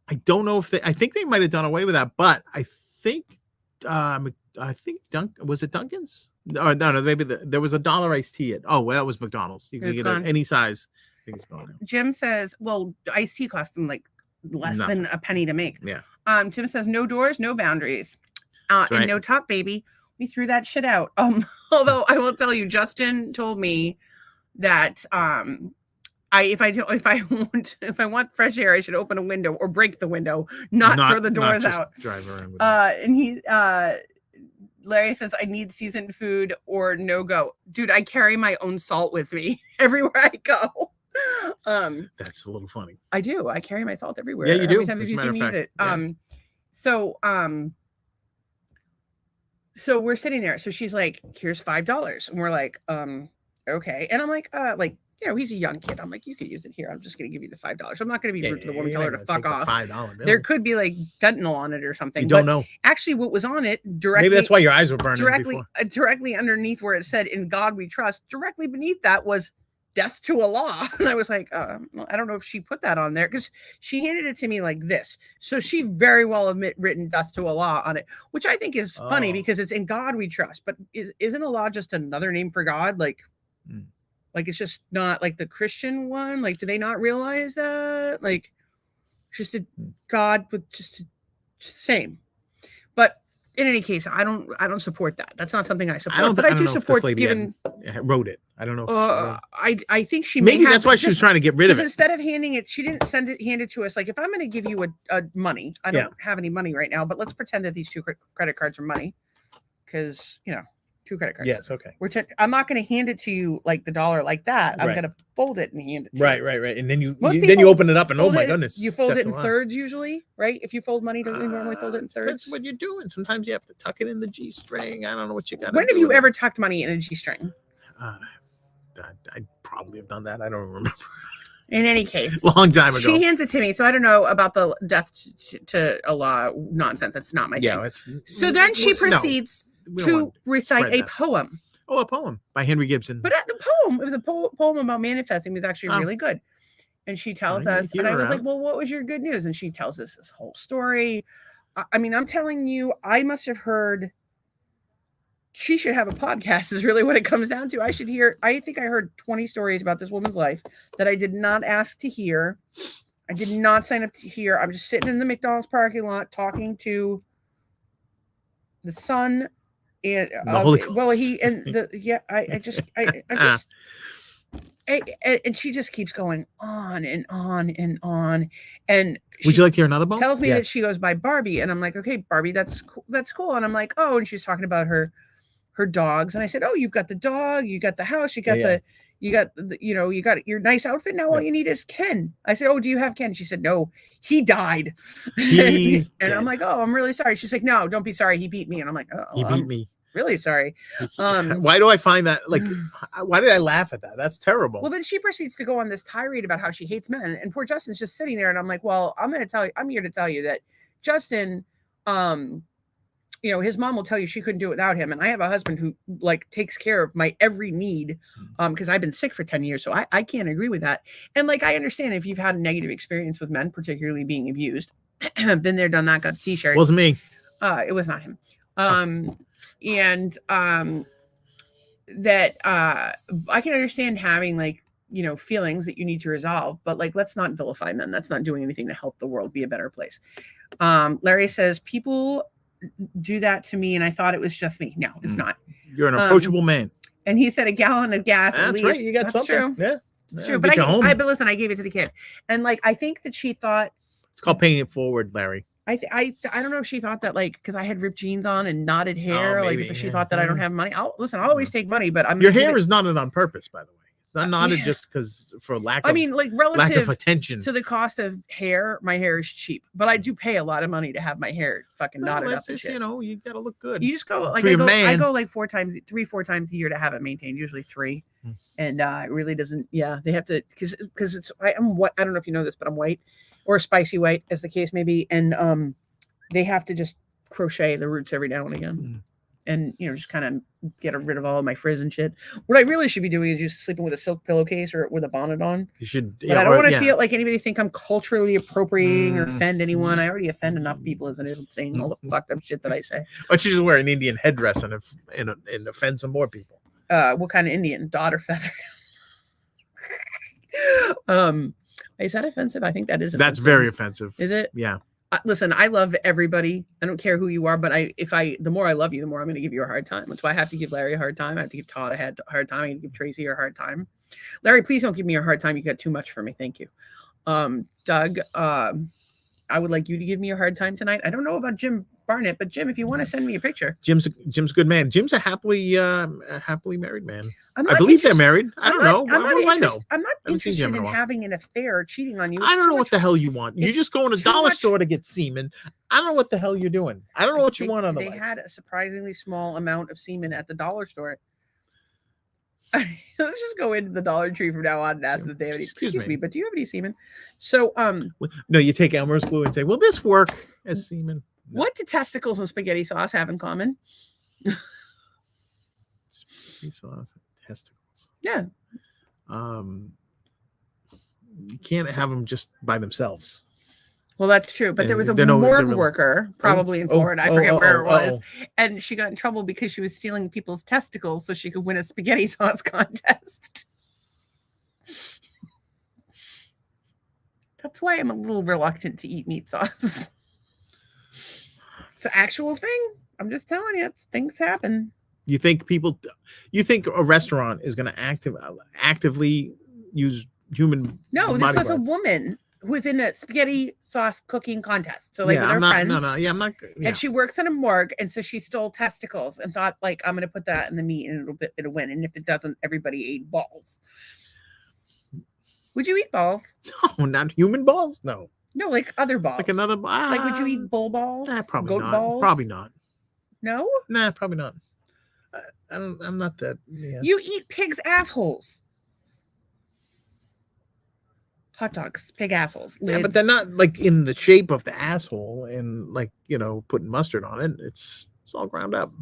I don't know if I think they might have done away with that, but I think was it Dunkin's? No, maybe there was a $1 iced tea at. Oh, well, that was McDonald's. You can get any size. I think it's gone now. Jim says, well, iced tea costs them like less than a penny to make. Yeah. Jim says, no doors, no boundaries. And no top, baby. We threw that shit out. Although I will tell you, Justin told me that if I want fresh air, I should open a window or break the window, not throw the doors out. Drive around with and Larry says, I need seasoned food or no go. Dude, I carry my own salt with me everywhere I go. That's a little funny. I do. I carry my salt everywhere. Yeah, you do. Every time you see me use it. Yeah. So we're sitting there. So she's like, here's $5. And we're like, okay. And I'm like, he's a young kid. I'm like, you could use it here. I'm just going to give you the $5. I'm not going to be rude to the woman, tell her to fuck off. $5 bill. There could be like fentanyl on it or something. You don't know. Actually, what was on it directly. Maybe that's why your eyes were burning. Directly underneath where it said, "In God We Trust," directly beneath that was "Death to Allah." And I was like, I don't know if she put that on there because she handed it to me like this. So she very well have written "Death to Allah" on it, which I think is funny because it's "In God We Trust." But isn't Allah just another name for God? Like it's just not like the Christian one. Like, do they not realize that? Like, just a God with just same. But in any case, I don't support that. That's not something I support. But I do support giving. Wrote it. I don't know. I think she maybe that's why she was trying to get rid of it. Instead of handing it, she didn't hand it to us. Like, if I'm going to give you a money, I don't have any money right now. But let's pretend that these 2 credit cards are money, because 2 credit cards. Yes. Okay. I'm not going to hand it to you like the dollar like that. I'm going to fold it and hand it to you. Right. And then you open it up and oh my goodness. You fold it in thirds usually, right? If you fold money, don't you normally fold it in thirds? That's what you're doing. Sometimes you have to tuck it in the G string. I don't know what you got. When have you ever tucked money in a G string? I probably have done that. I don't remember. In any case, Long time ago. she hands it to me, so I don't know about the death to Allah nonsense. That's not my thing. So then she proceeds to recite a poem. Oh, a poem by Henry Gibson. But the poem, it was a poem about manifesting. It was actually really good. And she tells us, and I was like, well, what was your good news? And she tells us this whole story. I mean, I'm telling you, I must have heard, she should have a podcast is really what it comes down to. I think I heard 20 stories about this woman's life that I did not ask to hear. I did not sign up to hear. I'm just sitting in the McDonald's parking lot talking to the son and and she just keeps going on and on and on. And would you like to hear another poem? Tells me that she goes by Barbie, and I'm like, okay, Barbie, that's cool. And I'm like, oh, and she's talking about her dogs, and I said, oh, you've got the dog, you got the house, you got you got your nice outfit. Now all you need is Ken. I said, oh, do you have Ken? She said, no, he died. He's and I'm like, oh, I'm really sorry. She's like, no, don't be sorry, he beat me. And I'm like, oh, he beat me. Really sorry. Why do I find that, like, why did I laugh at that? That's terrible. Well, then she proceeds to go on this tirade about how she hates men, and poor Justin's just sitting there, and I'm like, well, I'm here to tell you that Justin, his mom will tell you she couldn't do it without him, and I have a husband who like takes care of my every need, because I've been sick for 10 years, so I can't agree with that. And like, I understand if you've had a negative experience with men, particularly being abused, been there, done that, got a t-shirt. Wasn't me. It was not him. That I can understand having like, feelings that you need to resolve, but like, let's not vilify men. That's not doing anything to help the world be a better place. Larry says, people do that to me and I thought it was just me. No, it's not. You're an approachable man. And he said a gallon of gas. That's at least. right. You got That's something. True. Yeah. It's true. But but listen, I gave it to the kid. And like, I think that she thought. It's called paying it forward, Larry. I don't know if she thought that like, because I had ripped jeans on and knotted hair, like if she thought that I don't have money. I'll always take money, but your hair is knotted on purpose, by the way. It's not knotted just because for lack of relative attention to the cost of hair. My hair is cheap, but I do pay a lot of money to have my hair fucking knotted up and shit. You gotta look good. You just go like I go like 4 times a year to have it maintained, usually 3. And it really doesn't. Yeah, they have to because it's I'm what I don't know if you know this, but I'm white or spicy white, as the case may be, and they have to just crochet the roots every now and again, and just kind of get rid of all of my frizz and shit. What I really should be doing is just sleeping with a silk pillowcase or with a bonnet on. You should. But I don't want to feel like anybody think I'm culturally appropriating or offend anyone. I already offend enough people as it is saying all the fucked up shit that I say. Why don't you just wear an Indian headdress and offend some more people? What kind of Indian? Dot or feather? Is that offensive? I think that is offensive. That's very offensive. Is it? Yeah. Listen, I love everybody. I don't care who you are, but the more I love you, the more I'm going to give you a hard time. That's why I have to give Larry a hard time. I have to give Todd a hard time. I have to give Tracy a hard time. Larry, please don't give me a hard time. You got too much for me. Thank you. Doug, I would like you to give me a hard time tonight. I don't know about Jim Barnett, but Jim, if you want to send me a picture. Jim's a good man. Jim's a happily married man. I believe they're married. I don't know. What do I know? I'm not interested in having an affair or cheating on you. I don't know what the hell you want. You just go in a dollar store to get semen. I don't know what the hell you're doing. I don't know what you want on the life. They had a surprisingly small amount of semen at the dollar store. Let's just go into the Dollar Tree from now on and ask them if they have any. Excuse me, but do you have any semen? So, no, you take Elmer's glue and say, "Will this work as semen?" No. What do testicles and spaghetti sauce have in common? Spaghetti sauce and testicles. Yeah. You can't have them just by themselves. Well, that's true. But there was a morgue worker, probably in Florida. I forget where it was. And she got in trouble because she was stealing people's testicles so she could win a spaghetti sauce contest. That's why I'm a little reluctant to eat meat sauce. It's an actual thing. I'm just telling you, things happen. You think a restaurant is going to actively use human? No, this was a woman who was in a spaghetti sauce cooking contest. So like with her friends. No. Yeah, I'm not. Yeah. And she works in a morgue, and so she stole testicles and thought like, I'm going to put that in the meat and it'll win. And if it doesn't, everybody ate balls. Would you eat balls? No, not human balls. No. No, like other balls. Like another ball. Like, would you eat bull balls? Probably goat not. balls? Probably not. No? Nah, probably not. I'm not that. Yeah. You eat pigs' assholes. hot dogs, pig assholes. Yeah, but lids. they're not like in the shape of the asshole and like, putting mustard on it. It's all ground up.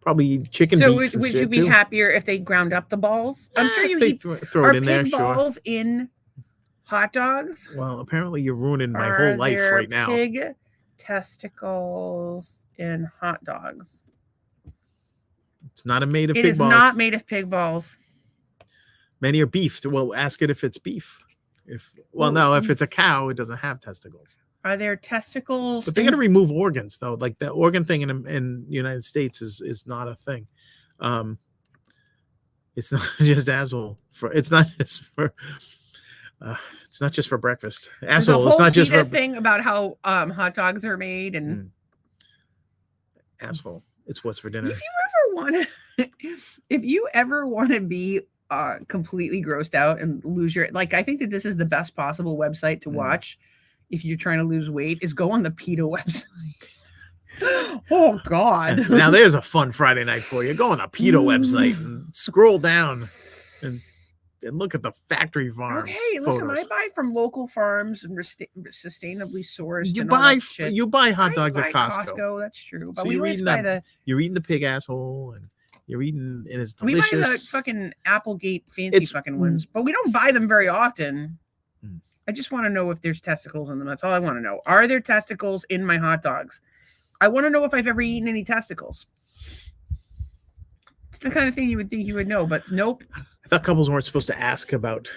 Probably chicken So beaks and would shit you be too. happier if they ground up the balls? I'm sure If you they eat. throw Are it in there, pig sure. balls in hot dogs? Well, apparently you're ruining my Are whole life there right now. pig testicles in hot dogs? It's not made of It pig is balls. not made of pig balls. Many are beef. Well, ask it if it's beef. If it's a cow, it doesn't have testicles. Are there testicles? But they got to remove organs though. Like the organ thing in the United States is not a thing. It's not just asshole for. It's not just for. It's not just for breakfast. Asshole. It's not just for thing about how hot dogs are made and asshole. It's what's for dinner. If you ever want to be completely grossed out and lose your I think that this is the best possible website to watch if you're trying to lose weight is go on the PETA website. Oh God. Now there's a fun Friday night for you. Go on the PETA website and scroll down and look at the factory farm. Okay, listen, photos. I buy from local farms and sustainably sourced. You buy hot dogs at Costco. That's true, but so we always buy you're eating the pig asshole and you're eating and it's delicious. We buy the fucking Applegate fancy fucking ones, but we don't buy them very often. I just want to know if there's testicles in them. That's all I want to know. Are there testicles in my hot dogs? I want to know if I've ever eaten any testicles. It's the kind of thing you would think you would know, but nope. I thought couples weren't supposed to ask about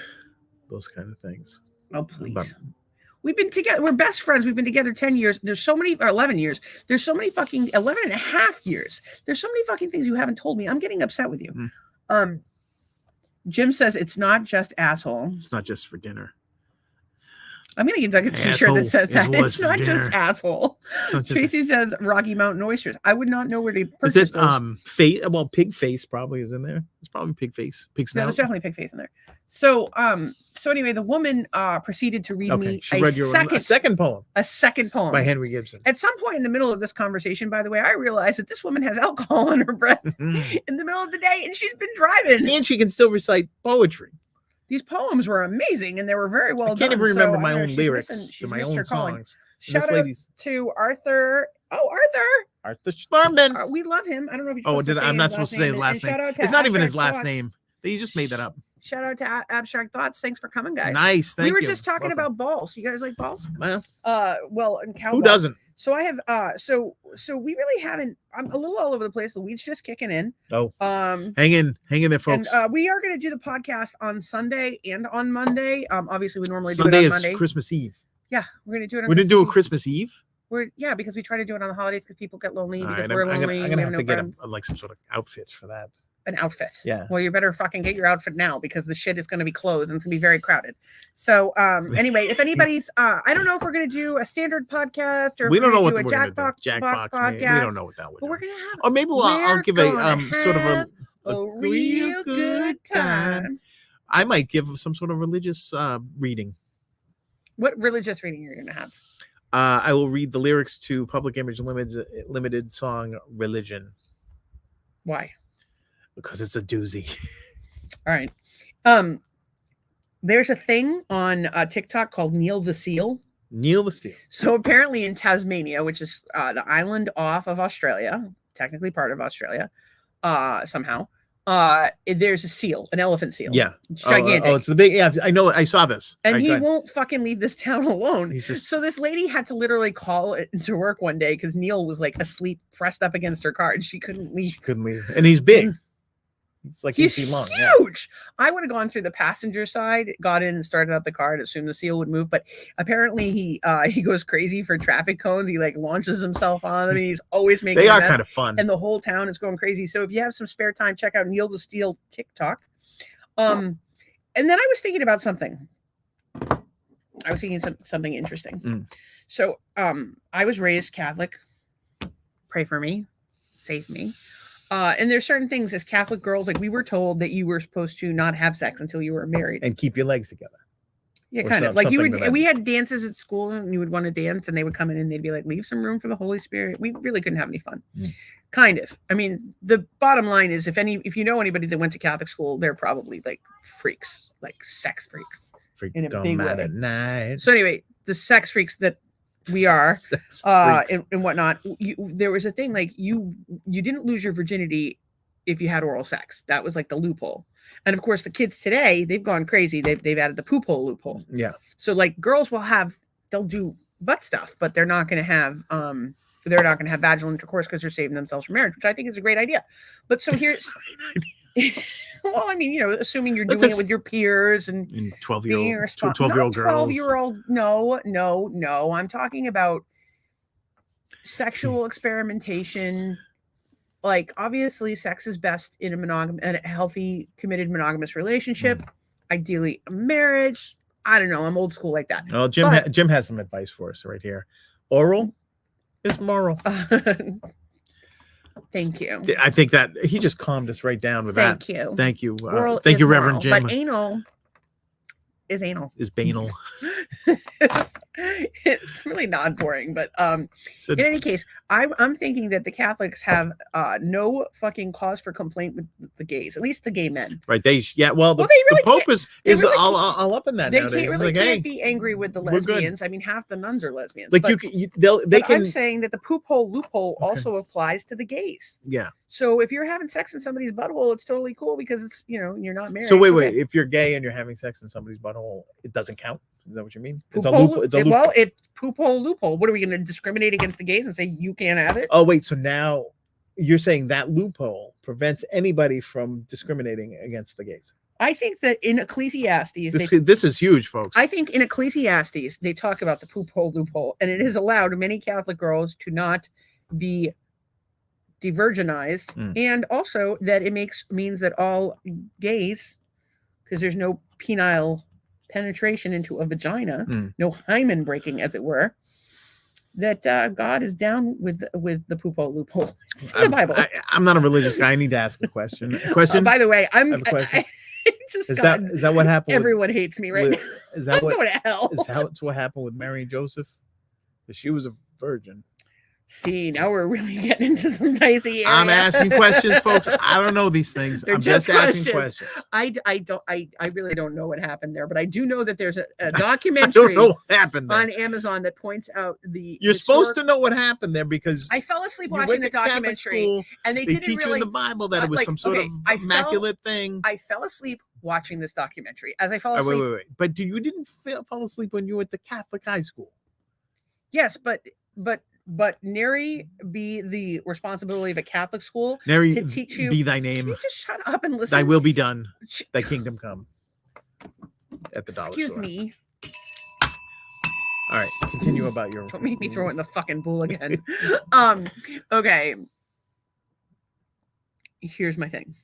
those kind of things. Oh, please. We've been together. We're best friends. We've been together 10 years. There's so many, or 11 years. There's so many fucking 11 and a half years. There's so many fucking things you haven't told me. I'm getting upset with you. Jim says it's not just asshole. It's not just for dinner. I'm going to get a t-shirt that says that. It's not just asshole. Tracy says Rocky Mountain oysters. I would not know where to purchase those. Pig face probably is in there. It's probably pig face. Pig snout. No, there's definitely pig face in there. So anyway, the woman proceeded to read me a second poem. A second poem. By Henry Gibson. At some point in the middle of this conversation, by the way, I realized that this woman has alcohol in her breath in the middle of the day, and she's been driving. And she can still recite poetry. These poems were amazing, and they were very well done. I can't even remember my own lyrics to my own songs. Shout out to Arthur. Oh, Arthur Schlarman. We love him. I don't know if I'm not supposed to say his last name. It's not even his last name. You just made that up. Shout out to Abstract Thoughts. Thanks for coming, guys. Nice. Thank you. We were just talking about balls. You guys like balls? Well, and cow. Who doesn't? So I have so we really haven't. I'm a little all over the place. The weed's just kicking in. Oh, hang in there, folks. And we are going to do the podcast on Sunday and on Monday. Obviously we normally Sunday do it on Monday. Is Christmas Eve. Yeah, we're going to do it on We're going to do a Christmas Eve? Because we try to do it on the holidays because people get lonely because right, we're lonely. I'm going to have to get like some sort of outfit for that. An outfit. Yeah. Well, you better fucking get your outfit now because the shit is going to be closed and it's going to be very crowded. So, anyway, if anybody's, I don't know if we're going to do a standard podcast or we don't know what we're going to do a Jackbox podcast. We don't know what that would. But we're going to have. Or maybe I'll give a sort of a real good time. I might give some sort of religious reading. What religious reading you're going to have? I will read the lyrics to Public Image Limited song "Religion." Why? Because it's a doozy. All right. There's a thing on TikTok called Neil the Seal. Neil the Seal. So apparently in Tasmania, which is the island off of Australia, technically part of Australia, somehow, there's a seal, an elephant seal. Yeah. It's gigantic. It's the big, yeah, I know, I saw this. And he won't fucking leave this town alone. So this lady had to literally call it to work one day because Neil was like asleep, pressed up against her car, and she couldn't leave. And he's big. It's like he's long. Huge. Yeah. I would have gone through the passenger side, got in and started up the car and assumed the seal would move. But apparently he goes crazy for traffic cones. He like launches himself on them. He's always making they are kind of fun. And the whole town is going crazy. So if you have some spare time, check out Neil the Steel TikTok. And then I was thinking about something. I was thinking something interesting. So I was raised Catholic. Pray for me. Save me. And there's certain things as Catholic girls, like we were told that you were supposed to not have sex until you were married and keep your legs together. Yeah, kind of like you would. We had dances at school, and you would want to dance, and they would come in and they'd be like, "Leave some room for the Holy Spirit." We really couldn't have any fun. Kind of. I mean, the bottom line is, if you know anybody that went to Catholic school, they're probably like freaks, like sex freaks. Freak in a don't big matter way. at night. So anyway, the sex freaks that we are, Sex freaks. and whatnot. There was a thing like you didn't lose your virginity if you had oral sex. That was like the loophole. And of course, the kids today, they've gone crazy. They've added the poop hole loophole. Yeah. So like girls they'll do butt stuff, but they're not going to have vaginal intercourse because they're saving themselves from marriage, which I think is a great idea. But so here's well, I mean, assuming you're doing it with your peers and 12-year-old 12-year-old girls. 12-year-old. No. I'm talking about sexual experimentation. Like, obviously, sex is best in a healthy, committed, monogamous relationship. Ideally, a marriage. I don't know. I'm old school like that. Well, Jim has some advice for us right here. Oral is moral. Thank you. I think that he just calmed us right down with that. Thank you. Thank you. Oral Thank you, is Reverend moral, Jim. But anal is anal. Is banal. It's really not boring, but in any case, I'm thinking that the Catholics have no fucking cause for complaint with the gays, at least the gay men. Right? The Pope is really all up in that. They nowadays. can't be angry with the lesbians. I mean, half the nuns are lesbians. Like I'm saying that the poop hole loophole also applies to the gays. Yeah. So if you're having sex in somebody's butthole, it's totally cool because it's you're not married. So wait, if you're gay and you're having sex in somebody's butthole, it doesn't count. Is that what you mean? It's a loophole. Well, it's poop hole loophole. What are we going to discriminate against the gays and say you can't have it? Oh wait, so now you're saying that loophole prevents anybody from discriminating against the gays? I think that in Ecclesiastes, this is huge, folks. I think in Ecclesiastes they talk about the poop hole loophole, and it has allowed many Catholic girls to not be de-virginized, and also that it means that all gays, because there's no penile penetration into a vagina, no hymen breaking, as it were, that God is down with the poop hole loophole. It's in the Bible. I'm not a religious guy. I need to ask a question. By the way, is that what happened? Everyone hates me right now. Is that I'm going to hell? Is that what happened with Mary and Joseph? She was a virgin. See, now we're really getting into some dicey area. I'm asking questions, folks. I don't know these things. They're I'm just asking questions. I really don't know what happened there, but I do know that there's a documentary I don't know what happened there. on Amazon that points out You're supposed to know what happened there because I fell asleep watching the documentary, and they didn't teach really you in the Bible that it was some sort of immaculate thing. I fell asleep watching this documentary. As I fell asleep, wait. But you didn't fall asleep when you were at the Catholic high school. Yes, but nary be the responsibility of a Catholic school nary to teach you. Be thy name. Can you just shut up and listen? Thy will be done. Thy kingdom come. At the dollar store. Excuse me. All right, continue about your. Don't make me throw it in the fucking pool again. Okay. Here's my thing.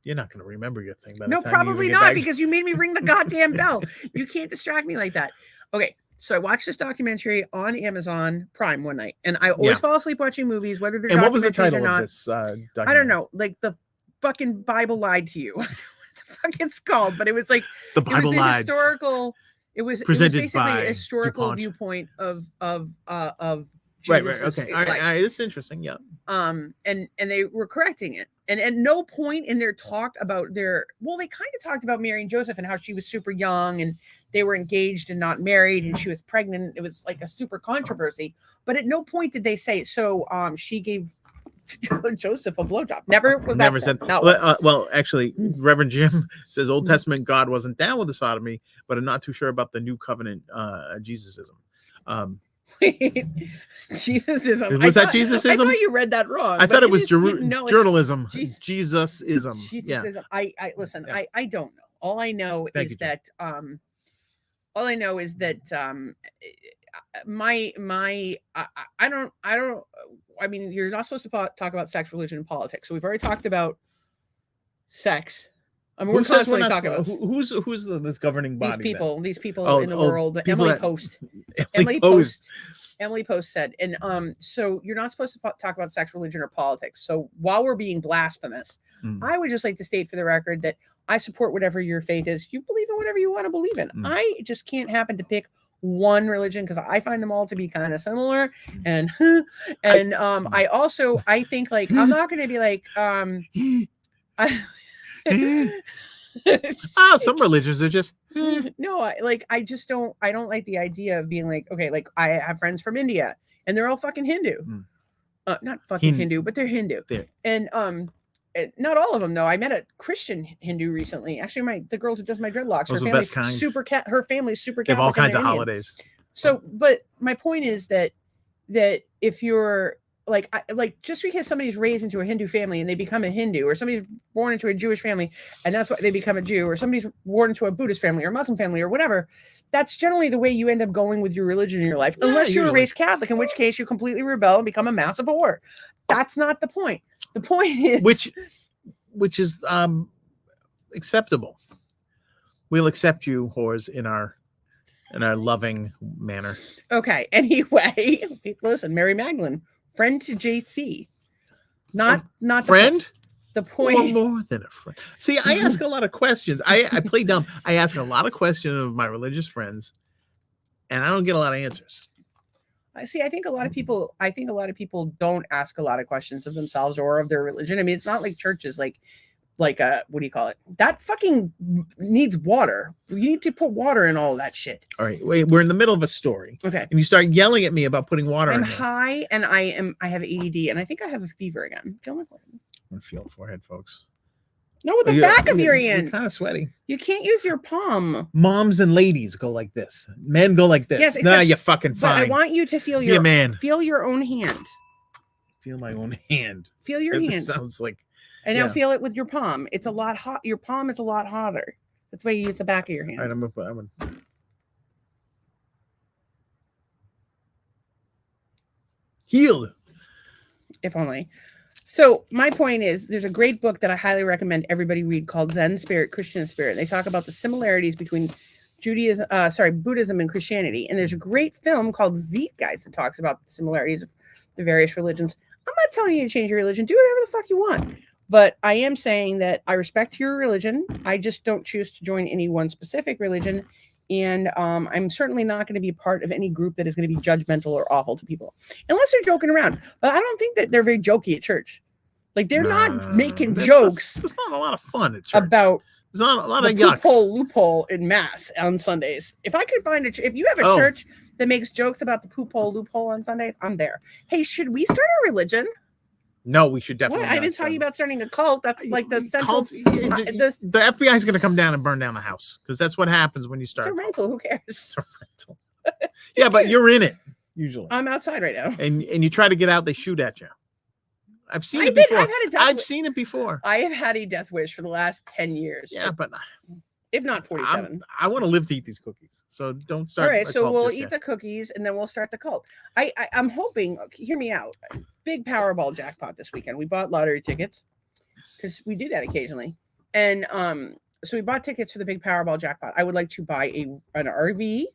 You're not going to remember your thing. No, probably not, because you made me ring the goddamn bell. You can't distract me like that. Okay. So I watched this documentary on Amazon Prime one night, and I always fall asleep watching movies, whether they're what was the documentaries title or not. Of this, documentary? I don't know. Like the fucking Bible lied to you. What the fuck it's called? But it was like the Bible lied. Historical. It was presented basically by a historical DuPont. viewpoint of Jesus', right. Okay. All right. This is interesting. Yeah. And they were correcting it. And at no point in their talk about they kind of talked about Mary and Joseph and how she was super young and they were engaged and not married and she was pregnant. It was like a super controversy. But at no point did they say, so she gave Joseph a blowjob. Never said. Well, actually, Reverend Jim says Old Testament God wasn't down with the sodomy, but I'm not too sure about the New Covenant Jesusism. Wait, Jesusism. Jesusism? I thought you read that wrong. I thought it was journalism. Jesusism. Jesusism. Yeah. I listen. Yeah. I don't know. All I know is that I mean, you're not supposed to talk about sex, religion, and politics. So we've already talked about sex. I mean, we're constantly talking about who's this governing body. These people in the world. Emily Post. Emily Post said, and so you're not supposed to talk about sex, religion, or politics. So while we're being blasphemous, I would just like to state for the record that I support whatever your faith is. You believe in whatever you want to believe in. I just can't happen to pick one religion because I find them all to be kind of similar. And I think like I'm not going to be like some religions are just No, I just don't. I don't like the idea of being like, okay, like I have friends from India, and they're all fucking Hindu. Not fucking Hindu, but they're Hindu. And not all of them though. I met a Christian Hindu recently. Actually, the girl who does my dreadlocks, her family's super her family's super Catholic. They have all kinds of holidays. So, but my point is that if you're like just because somebody's raised into a Hindu family and they become a Hindu, or somebody's born into a Jewish family and that's why they become a Jew, or somebody's born into a Buddhist family or Muslim family or whatever, that's generally the way you end up going with your religion in your life, unless you're raised Catholic, in which case you completely rebel and become a massive whore. That's not the point. The point is which is acceptable. We'll accept you whores in our loving manner. Okay. Anyway, listen, Mary Magdalene, friend to JC, not friend. The point, well, more than a friend. See, I ask a lot of questions. I play dumb. I ask a lot of questions of my religious friends, and I don't get a lot of answers. I think a lot of people don't ask a lot of questions of themselves or of their religion. I mean, it's not like churches, like what do you call it? That fucking needs water. You need to put water in all of that shit. All right, wait, we're in the middle of a story. Okay. And you start yelling at me about putting water in. I'm high and I have ADD and I think I have a fever again. Feel my forehead. I'm gonna feel forehead, folks. No, with the back of your hand. You're kind of sweaty. You can't use your palm. Moms and ladies go like this. Men go like this. Yes, nah, you fucking fine. But I want you to feel your feel your own hand. Feel my own hand. Feel your hand. Sounds like. And now feel it with your palm. It's a lot hot. Your palm is a lot hotter. That's why you use the back of your hand. All right, I'm gonna... Healed. If only. So my point is, there's a great book that I highly recommend everybody read called Zen Spirit, Christian Spirit. They talk about the similarities between Buddhism and Christianity. And there's a great film called Zeitgeist that talks about the similarities of the various religions. I'm not telling you to change your religion. Do whatever the fuck you want. But I am saying that I respect your religion. I just don't choose to join any one specific religion. And I'm certainly not going to be a part of any group that is going to be judgmental or awful to people. Unless they're joking around. But I don't think that they're very jokey at church. Like, they're not making jokes. It's not a lot of fun at church. About there's not a lot of yucks. Loophole in mass on Sundays. If I could find if you have a church that makes jokes about the loophole on Sundays, I'm there. Hey, should we start a religion? No, we should definitely. I didn't tell you about starting a cult. That's like the central. The FBI is going to come down and burn down the house because that's what happens when you start. It's a rental. Who cares? It's a rental. Yeah, but you're in it usually. I'm outside right now. And you try to get out, they shoot at you. I've seen it before. I've seen it before. I have had a death wish for the last 10 years. Yeah, but if not 47. I want to live to eat these cookies. So don't start. All right, so we'll eat the cookies and then we'll start the cult. I'm hoping, hear me out. Big Powerball jackpot this weekend. We bought lottery tickets because we do that occasionally. And so we bought tickets for the big Powerball jackpot. I would like to buy an RV.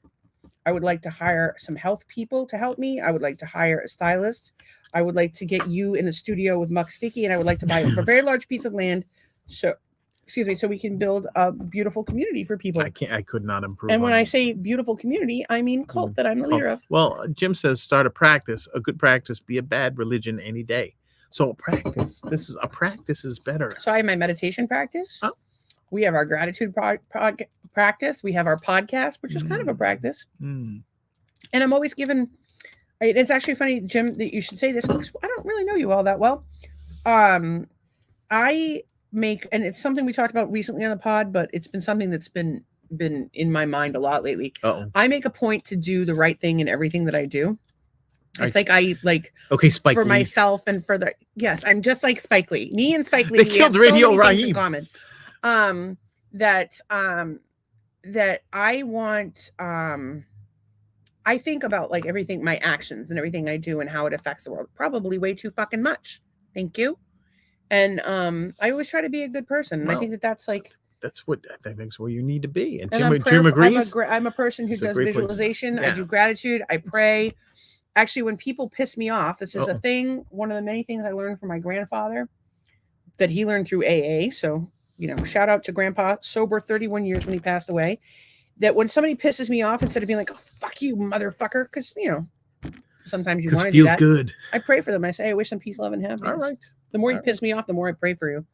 I would like to hire some health people to help me. I would like to hire a stylist. I would like to get you in the studio with Muck Sticky, and I would like to buy a very large piece of land. So we can build a beautiful community for people. I could not improve. And when I say beautiful community, I mean cult that I'm the leader of. Well, Jim says start a practice. A good practice, be a bad religion any day. So practice. A practice is better. So I have my meditation practice. Oh. We have our gratitude practice. We have our podcast, which is kind of a practice. And I'm always given. It's actually funny, Jim, that you should say this. I don't really know you all that well. I make, and it's something we talked about recently on the pod, but it's been something that's been in my mind a lot lately. I make a point to do the right thing in everything that I do. It's Spike for Lee. Myself and for the I'm just like Spike Lee. Me and Spike Lee. They killed Radio Raheem. That I want. I think about like everything, my actions and everything I do and how it affects the world. Probably way too fucking much. Thank you. And I always try to be a good person. And I think that's like. That's what I think is where you need to be. And Jim agrees. I'm a person who does visualization. Yeah. I do gratitude. I pray. Actually, when people piss me off, this is a thing. One of the many things I learned from my grandfather that he learned through AA. So, shout out to Grandpa, sober 31 years when he passed away. That when somebody pisses me off, instead of being like, oh, fuck you, motherfucker, because, sometimes you want to do that. Feels good. I pray for them. I say, I wish them peace, love, and happiness. All right. The more you piss me off, the more I pray for you.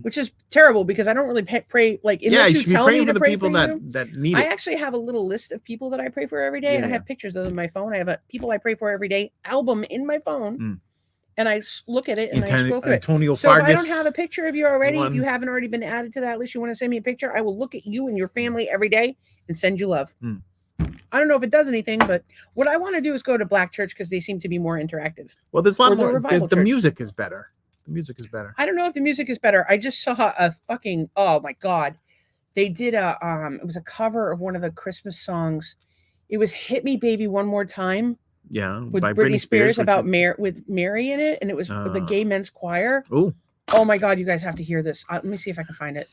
which is terrible because I don't really pray like Yeah, unless you you should be tell me praying to for the pray people for that you. that need I it. actually have a little list of people that I pray for every day, and I Yeah. have pictures of them on my phone. I have a people I pray for every day album in my phone, and I look at it and I scroll through Antonio it. So if I don't Fargas have a picture of you already, if you one. haven't already been added to that list, you want to send me a picture, I will look at you and your family every day and send you love. I don't know if it does anything, but what I want to do is go to Black Church because they seem to be more interactive. Well, there's a lot Or the more. Revival The Church. music is better. The music is better. I don't know if the music is better. I just saw a fucking, oh my God. They did a it was a cover of one of the Christmas songs. It was "Hit Me Baby One More Time." Yeah, with by Britney Spears about Mary. with Mary in it, and it was with the gay men's choir. Oh, oh my God, you guys have to hear this. Let me see if I can find it.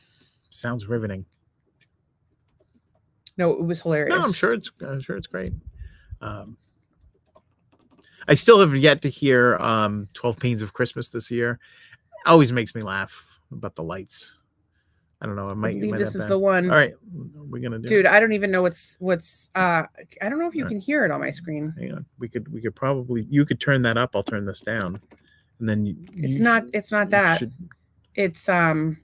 Sounds riveting. No, it was hilarious. No, I'm sure it's great. I still have yet to hear 12 Pains of Christmas this year. Always makes me laugh about the lights. I don't know. I believe this is the one. All right, we're gonna do. Dude, I don't even know what's. I don't know if you can hear it on my screen. Hang on. We could probably. You could turn that up. I'll turn this down, and then It's not that. It's I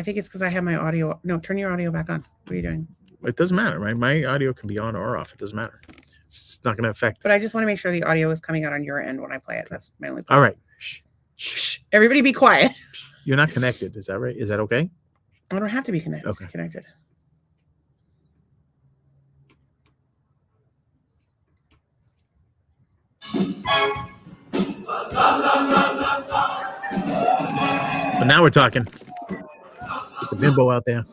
think it's because I have my audio. No, turn your audio back on. What are you doing? It doesn't matter, right? My audio can be on or off. It doesn't matter. It's not going to affect. But I just want to make sure the audio is coming out on your end when I play it. That's my only point. All right. Shh. Everybody be quiet. You're not connected. Is that right? Is that okay? I don't have to be connected. Okay. Connected. But now we're talking. Get the bimbo out there.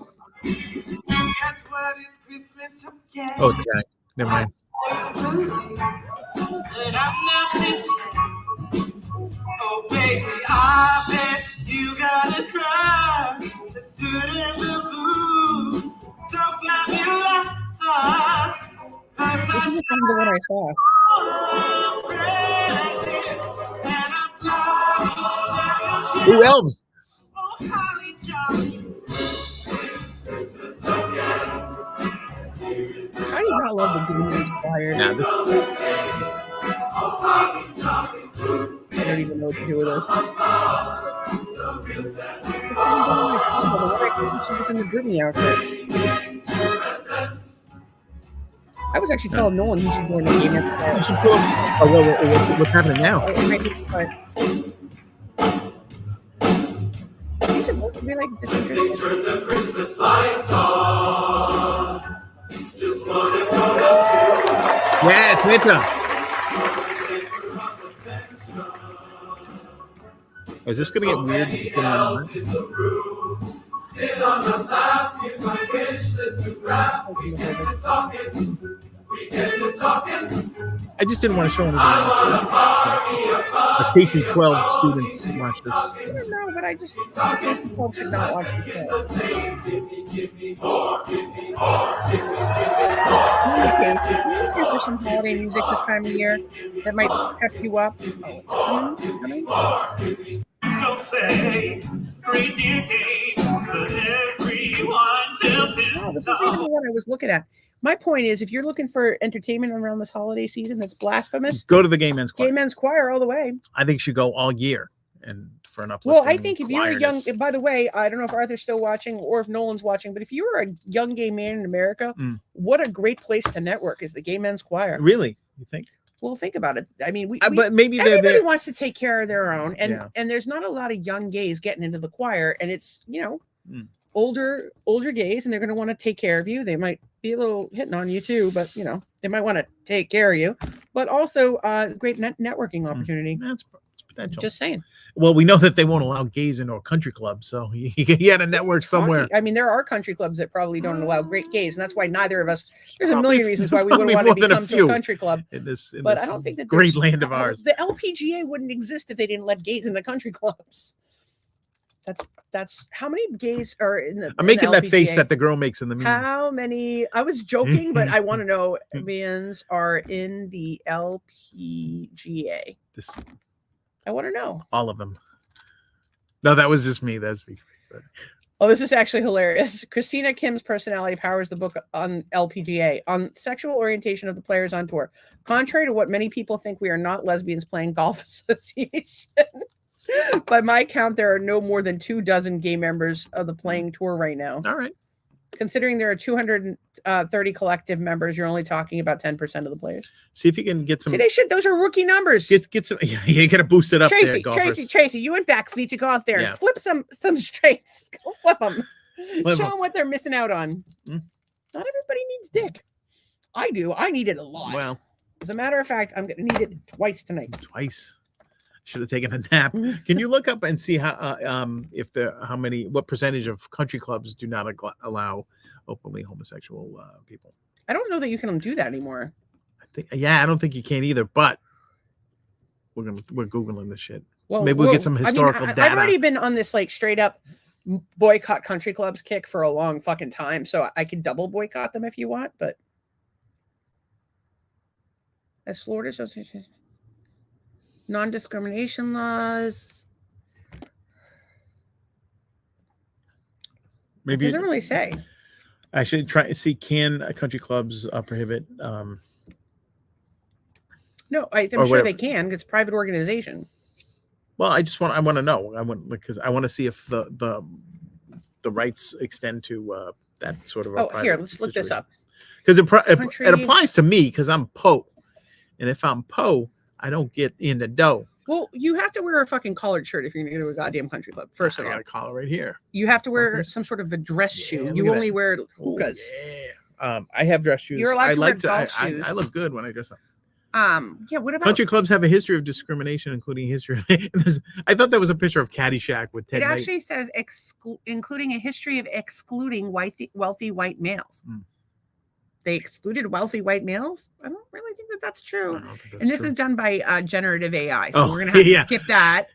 Oh, the guy. Never mind. Oh, baby, I bet you gotta cry. As good as a boo. So fabulous. This is the one I saw. Who else? How do you not love the Demons Choir? Yeah, this. I don't even know what to do with this. This isn't the one I saw, but the one I saw was in the Britney outfit. I was actually telling Nolan he should go in the Demons Choir. Oh, what's happening now? Is he supposed to be like disinterested? Turn the Christmas lights on. Just wanna go to Yeah, Santa. Is this gonna get weird? Sit on the lap, here's my wish list to grab. We get to talking. I just didn't want to show anything. The K-12 students watch this. I don't know, but I just K-12 should not watch the show. In any case, if you're looking for some holiday music this time of year that might pep you up, it's coming. Don't say reindeer games, but everyone tells him. Oh, this was even the one I was looking at. My point is, if you're looking for entertainment around this holiday season that's blasphemous, Go to the Gay Men's Choir. Gay Men's Choir all the way. I think you should go all year and for an uplifting. Well, I think if you're a young, by the way, I don't know if Arthur's still watching or if Nolan's watching, but if you're a young gay man in America, what a great place to network is the Gay Men's Choir. Really? You think? Well, think about it. I mean, but maybe everybody wants to take care of their own, and Yeah. and there's not a lot of young gays getting into the choir, and it's older gays, and they're going to want to take care of you. They might be a little hitting on you too, but they might want to take care of you. But also, great networking opportunity. That's potential. Just saying. Well, we know that they won't allow gays into a country club, so you had a network somewhere. I mean, there are country clubs that probably don't allow great gays, and that's why neither of us. There's a Probably- million reasons why we wouldn't probably want more to than a become to few a country club. In this But I don't think that great there's- land of ours. The LPGA wouldn't exist if they didn't let gays in the country clubs. That's how many gays are in the. I'm making the that face LPGA? that the girl makes in the movie. How many? I was joking, but I want to know bands are in the LPGA. I want to know. All of them. No, that was just me. That's me. Oh, this is actually hilarious. Christina Kim's personality powers the book on LPGA on sexual orientation of the players on tour. Contrary to what many people think, we are not lesbians playing golf association. By my count, there are no more than 24 gay members of the playing tour right now. All right. Considering there are 230 collective members, you're only talking about 10% of the players. See if you can get some. See, they should. Those are rookie numbers. Get some. Yeah, you got to boost it up there, golfers. Tracy, you and Bex need to go out there and flip some straights. Go flip them. Show them what they're missing out on. Not everybody needs dick. I do. I need it a lot. Well, as a matter of fact, I'm going to need it twice tonight. Twice. Should have taken a nap. Can you look up and see how what percentage of country clubs do not allow openly homosexual people? I don't know that you can do that anymore. I don't think you can either. But we're googling this shit. Well, maybe we'll get some historical data. I've already been on this like straight up boycott country clubs kick for a long fucking time, so I could double boycott them if you want. But as Florida Association. Non-discrimination laws. Maybe it doesn't really say. I should try to see can country clubs prohibit. No, I'm sure they can. It's a private organization. Well, I want to know. Because I want to see if the rights extend to that sort of. Here, let's look this up. Because it applies to me because I'm Poe, and if I'm Poe, I don't get in the dough. Well, you have to wear a fucking collared shirt if you're going to go to a goddamn country club. First of all, I got a collar right here. You have to wear some sort of a dress shoe. You only wear hookahs. Yeah. I have dress shoes. You're allowed to wear golf shoes. I look good when I dress up. Yeah. What about country clubs? Have a history of discrimination, including history. I thought that was a picture of Caddyshack with Ted. It actually says including a history of excluding wealthy white males. They excluded wealthy white males. I don't really think that's true. And this is done by generative AI. So we're going to have to skip that.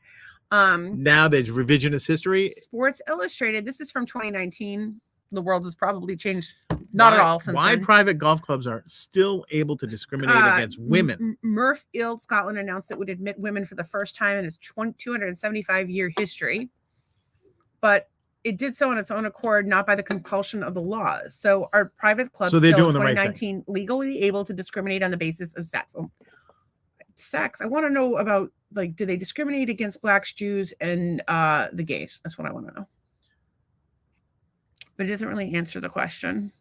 Now there's revisionist history. Sports Illustrated. This is from 2019. The world has probably changed. Not at all since then. Private golf clubs are still able to discriminate against women. Murfield, Scotland announced it would admit women for the first time in its 275-year history. But it did so on its own accord, not by the compulsion of the laws. So are private clubs still in 2019 legally able to discriminate on the basis of sex? I want to know about, like, do they discriminate against blacks, Jews, and the gays? That's what I want to know. But it doesn't really answer the question.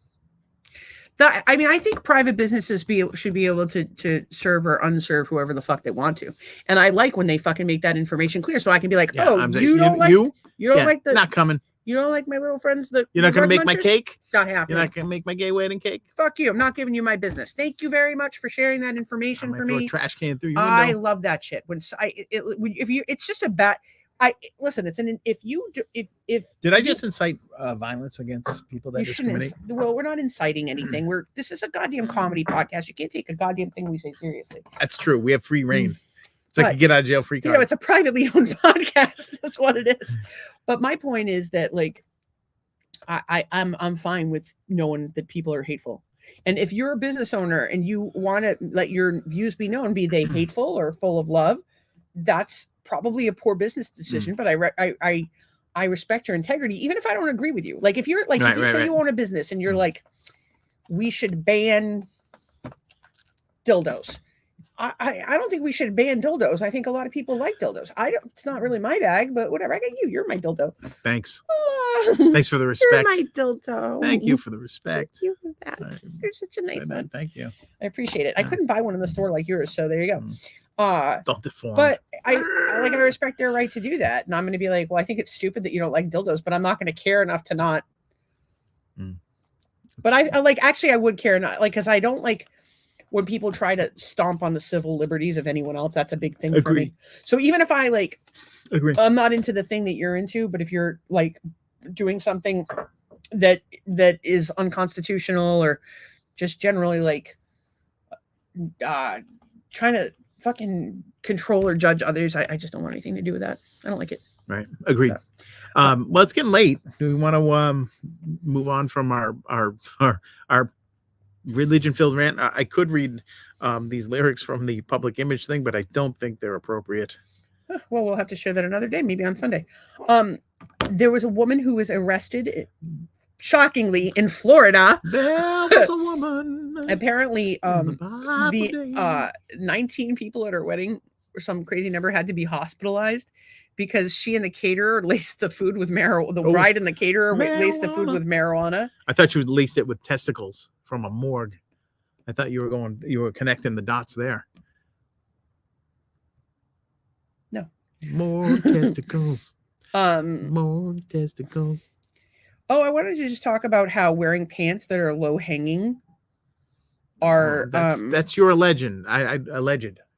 I think private businesses should be able to serve or unserve whoever the fuck they want to. And I like when they fucking make that information clear, so I can be like, you don't like the not coming. You don't like my little friends? You're not going to make my cake? Not happening. You're not going to make my gay wedding cake? Fuck you. I'm not giving you my business. Thank you very much for sharing that information for me. A trash can through your I window. love that shit. It's just a bad. Listen. Did I just incite violence against people that discriminate? Well, we're not inciting anything. This is a goddamn comedy podcast. You can't take a goddamn thing we say seriously. That's true. We have free reign. It's like a get out of jail free card. It's a privately owned podcast. That's what it is. But my point is that, like, I'm fine with knowing that people are hateful. And if you're a business owner and you want to let your views be known, be they hateful or full of love, that's probably a poor business decision. But I respect your integrity, even if I don't agree with you. Like, if you're like, if you say you own a business and you're like, we should ban dildos. I don't think we should ban dildos. I think a lot of people like dildos. It's not really my bag, but whatever. I got you. You're my dildo. Thanks. Thanks for the respect. You're my dildo. Thank you for the respect. Thank you for that. You're such a nice one. Thank you. I appreciate it. I couldn't buy one in the store like yours, so there you go. Don't deform. But I respect their right to do that. And I'm going to be like, well, I think it's stupid that you don't like dildos, but I'm not going to care enough to not. But I would care not, like, because I don't like when people try to stomp on the civil liberties of anyone else. That's a big thing for me. So even if I I'm not into the thing that you're into, but if you're like doing something that is unconstitutional or just generally like trying to fucking control or judge others, I just don't want anything to do with that. I don't like it. Right. Agreed. Well, it's getting late. Do we want to move on from our religion-filled rant? I could read these lyrics from the public image thing, but I don't think they're appropriate. Well, we'll have to share that another day, maybe on Sunday. There was a woman who was arrested, shockingly, in Florida. There was a woman. Apparently, the 19 people at her wedding, or some crazy number, had to be hospitalized because she and the caterer laced the food with marijuana. The Oh, bride and the caterer laced the food marijuana. with marijuana. I thought you laced it with testicles from a morgue. I thought you were connecting the dots there. No. More testicles. Um. More testicles. Oh, I wanted to just talk about how wearing pants that are low hanging are That's your legend.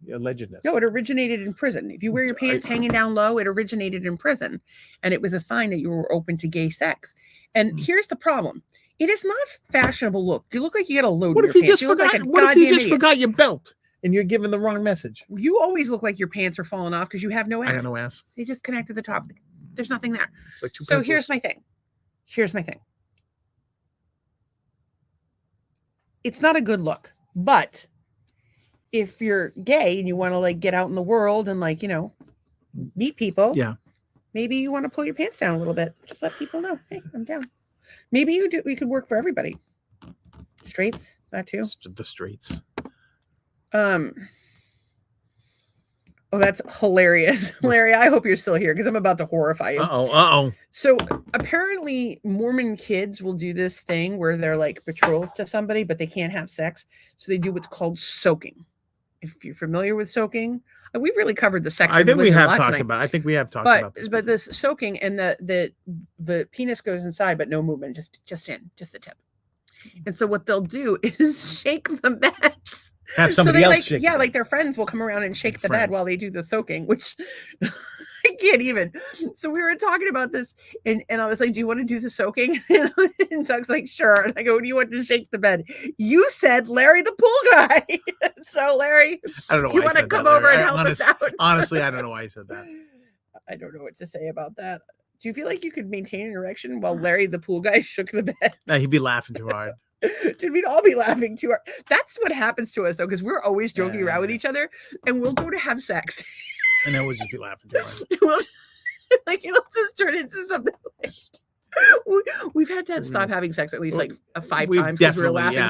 Allegedness. no, it originated in prison. If you wear your pants hanging down low, it originated in prison, and it was a sign that you were open to gay sex. And here's the problem: it is not fashionable look. You look like you got a load. What in if your you just pants. You look forgot? like a What if you goddamn just idiot. forgot your belt and you're giving the wrong message? You always look like your pants are falling off because you have no I got ass. no ass. They just connect to the top. There's nothing there. It's like two So pencils. here's my thing. It's not a good look, but if you're gay and you want to like get out in the world and like, meet people, Yeah. maybe you want to pull your pants down a little bit. Just let people know, hey, I'm down. Maybe we could work for everybody. Straights, that too. The straights. Oh, that's hilarious. Larry, I hope you're still here because I'm about to horrify you. Uh-oh. So apparently Mormon kids will do this thing where they're like betrothed to somebody, but they can't have sex. So they do what's called soaking. If you're familiar with soaking, we've really covered the sex. I think we have talked tonight. about. I think we have talked about this. But this soaking and the penis goes inside, but no movement, just the tip. And so what they'll do is shake the bed. Have somebody else shake. Yeah, like their friends will come around and shake the bed while they do the soaking, which I can't even. So we were talking about this, and I was like, "Do you want to do the soaking?" And Doug's like, "Sure." And I go, "Do you want to shake the bed?" You said Larry the pool guy. So Larry, I don't know. you want to come over and help us out? Honestly, I don't know why I said that. I don't know what to say about that. Do you feel like you could maintain an erection while Larry the pool guy shook the bed? No, he'd be laughing too hard. Dude, we'd all be laughing too hard. That's what happens to us though, because we're always joking around with each other, and we'll go to have sex. And then we'll just be laughing too hard. It'll just turn into something like we've had to stop having sex at least like 5 times because we were laughing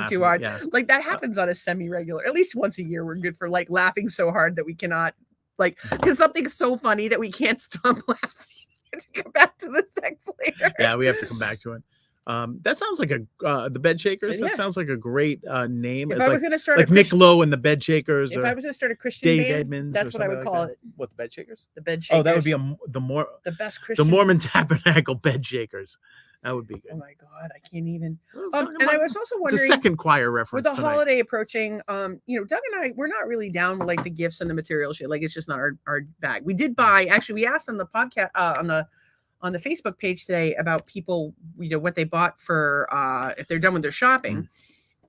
too hard. Yeah. Like that happens on a semi-regular, at least once a year. We're good for like laughing so hard that we cannot because something's so funny that we can't stop laughing. Come back to the sex later. Yeah, we have to come back to it. That sounds like the Bed Shakers. That sounds like a great name. If I was going to start like Nick Lowe and the Bed Shakers. If I was going to start a Christian Dave band, Edmonds, that's what I would call it. What, the Bed Shakers? The Bed Shakers. Oh, that would be the best Christian. The Mormon Tabernacle Bed Shakers. That would be good. Oh my God, I can't even. And I was also wondering. It's a second choir reference. With the holiday approaching, Doug and I, we're not really down with like the gifts and the material shit. Like it's just not our bag. We did buy. Actually, we asked on the podcast on the Facebook page today about people, what they bought for if they're done with their shopping.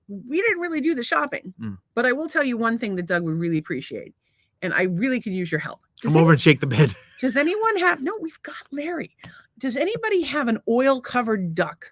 We didn't really do the shopping, but I will tell you one thing that Doug would really appreciate, and I really could use your help. Come over and shake the bed. Does anyone have? No, we've got Larry. Does anybody have an oil-covered duck?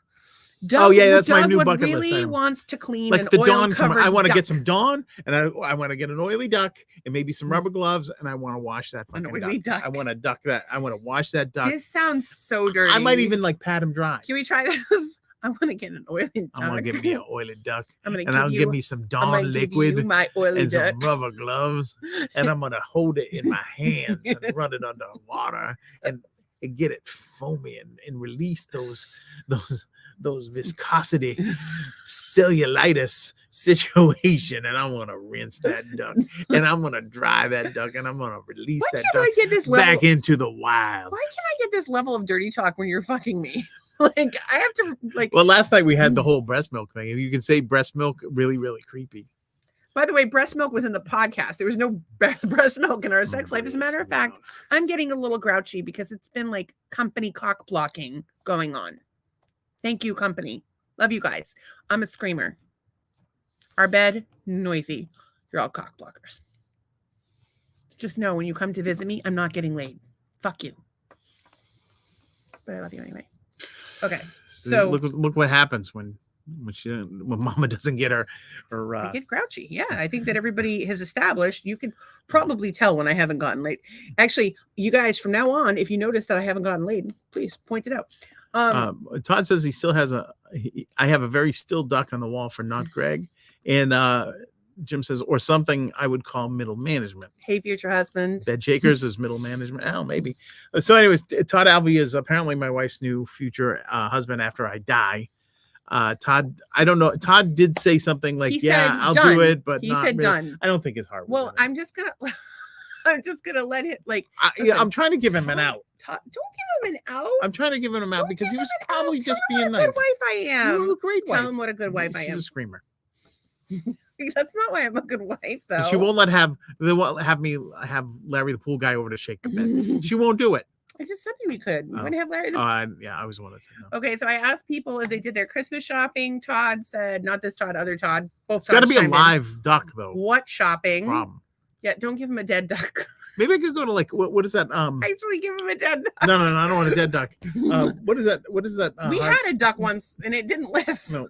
Doug, that's my new bucket really list. Wants to clean like an the oil-covered Dawn. I want to duck. get some Dawn, and I want to get an oily duck and maybe some rubber gloves, and I want to wash that fucking duck. I want to duck that. I want to wash that duck. This sounds so dirty. I might even like pat him dry. Can we try this? I want to get an oily duck. I want to give me an oily duck. I'll give me some Dawn liquid my oily and duck. some rubber gloves, and I'm gonna hold it in my hands and run it under water and get it foamy and release those viscosity cellulitis situation, and I'm gonna rinse that duck and I'm gonna dry that duck and I'm gonna release that duck back into the wild. Why can't I get this level of dirty talk when you're fucking me? Like I have to like. Well, last night we had the whole breast milk thing. If you can say breast milk, really, really creepy. By the way, breast milk was in the podcast. There was no breast milk in our sex life. As a matter of fact, I'm getting a little grouchy because it's been like company cock blocking going on. Thank you, company. Love you guys. I'm a screamer. Our bed, noisy. You're all cock blockers. Just know when you come to visit me, I'm not getting laid. Fuck you. But I love you anyway. Okay. So look what happens when Mama doesn't get her. I get grouchy. Yeah, I think that everybody has established. You can probably tell when I haven't gotten laid. Actually, you guys, from now on, if you notice that I haven't gotten laid, please point it out. Todd says he still has I have a very still duck on the wall for not Greg, and Jim says, or something I would call middle management. Hey, future husband. Bed shakers is middle management. Oh, maybe. So, anyways, Todd Alvey is apparently my wife's new future husband after I die. Todd, I don't know. Todd did say something like, He "Yeah, said I'll done. do it," but He not said really. done. I don't think his heart. Well, was in it. I'm just gonna let it like. Yeah, I'm trying to give him an out. Don't give him an out. I'm trying to give him an out Don't because give he was him an probably out. just Tell him being what a nice. good wife I am. You're a great wife. Tell him what a good wife I She's am. a screamer. That's not why I'm a good wife, though. She won't let they won't have me have Larry the pool guy over to shake the bed. She won't do it. I just said we could. We're Oh. gonna have Larry. Yeah, I was the one that said no. Okay, so I asked people if they did their Christmas shopping. Todd said, not this Todd, other Todd. Both. It's got to Todds be a chimed in. live duck though. What shopping? Problem. Yeah, don't give him a dead duck. Maybe I could go to like what is that? Actually, give him a dead duck. No, I don't want a dead duck. What is that? What is that? We had a duck once, and it didn't live. No.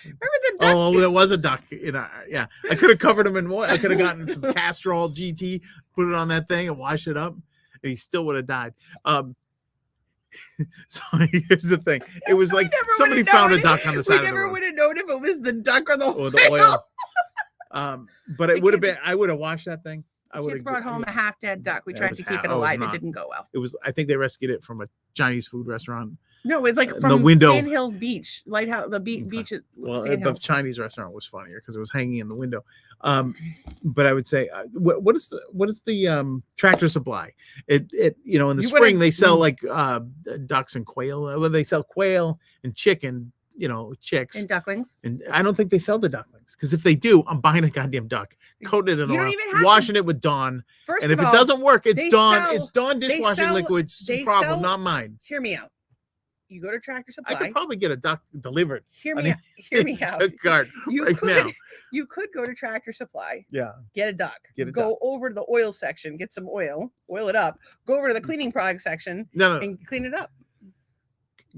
Remember the duck? Oh, there was a duck. Yeah, I could have covered him in oil. I could have gotten some Castrol GT, put it on that thing, and wash it up, and he still would have died. So here's the thing: it was like somebody found a duck on the side of the road. We never would have known if it was the duck or or the oil. But it would have been. I would have washed that thing. I would Kids have brought home a half dead duck. We Yeah, it tried was to keep half- it oh, it was alive. It not. didn't go well. It was. I think they rescued it from a Chinese food restaurant. No, it was like the from window. Sand Hills Beach, Lighthouse. The beach at Well, Sand the Hills. Chinese restaurant was funnier because it was hanging in the window. But I would say, what is the Tractor Supply? It in the You spring would've- they sell like ducks and quail. Well, they sell quail and chicken, chicks. And ducklings. And I don't think they sell the ducklings because if they do, I'm buying a goddamn duck, coated in You don't oil, even have washing it with Dawn. First And if of it all, doesn't work, it's they Dawn. sell- It's Dawn they dishwashing sell- liquid's they problem, sell- not mine. hear me out. You go to Tractor I Supply. could probably get a duck delivered. Hear I me mean, out. Hear me out. Duck card You right could now. you could go to Tractor Supply, Yeah. get a duck, Get a go over to the oil section, get some oil it up, go over to the cleaning product section No. and clean it up.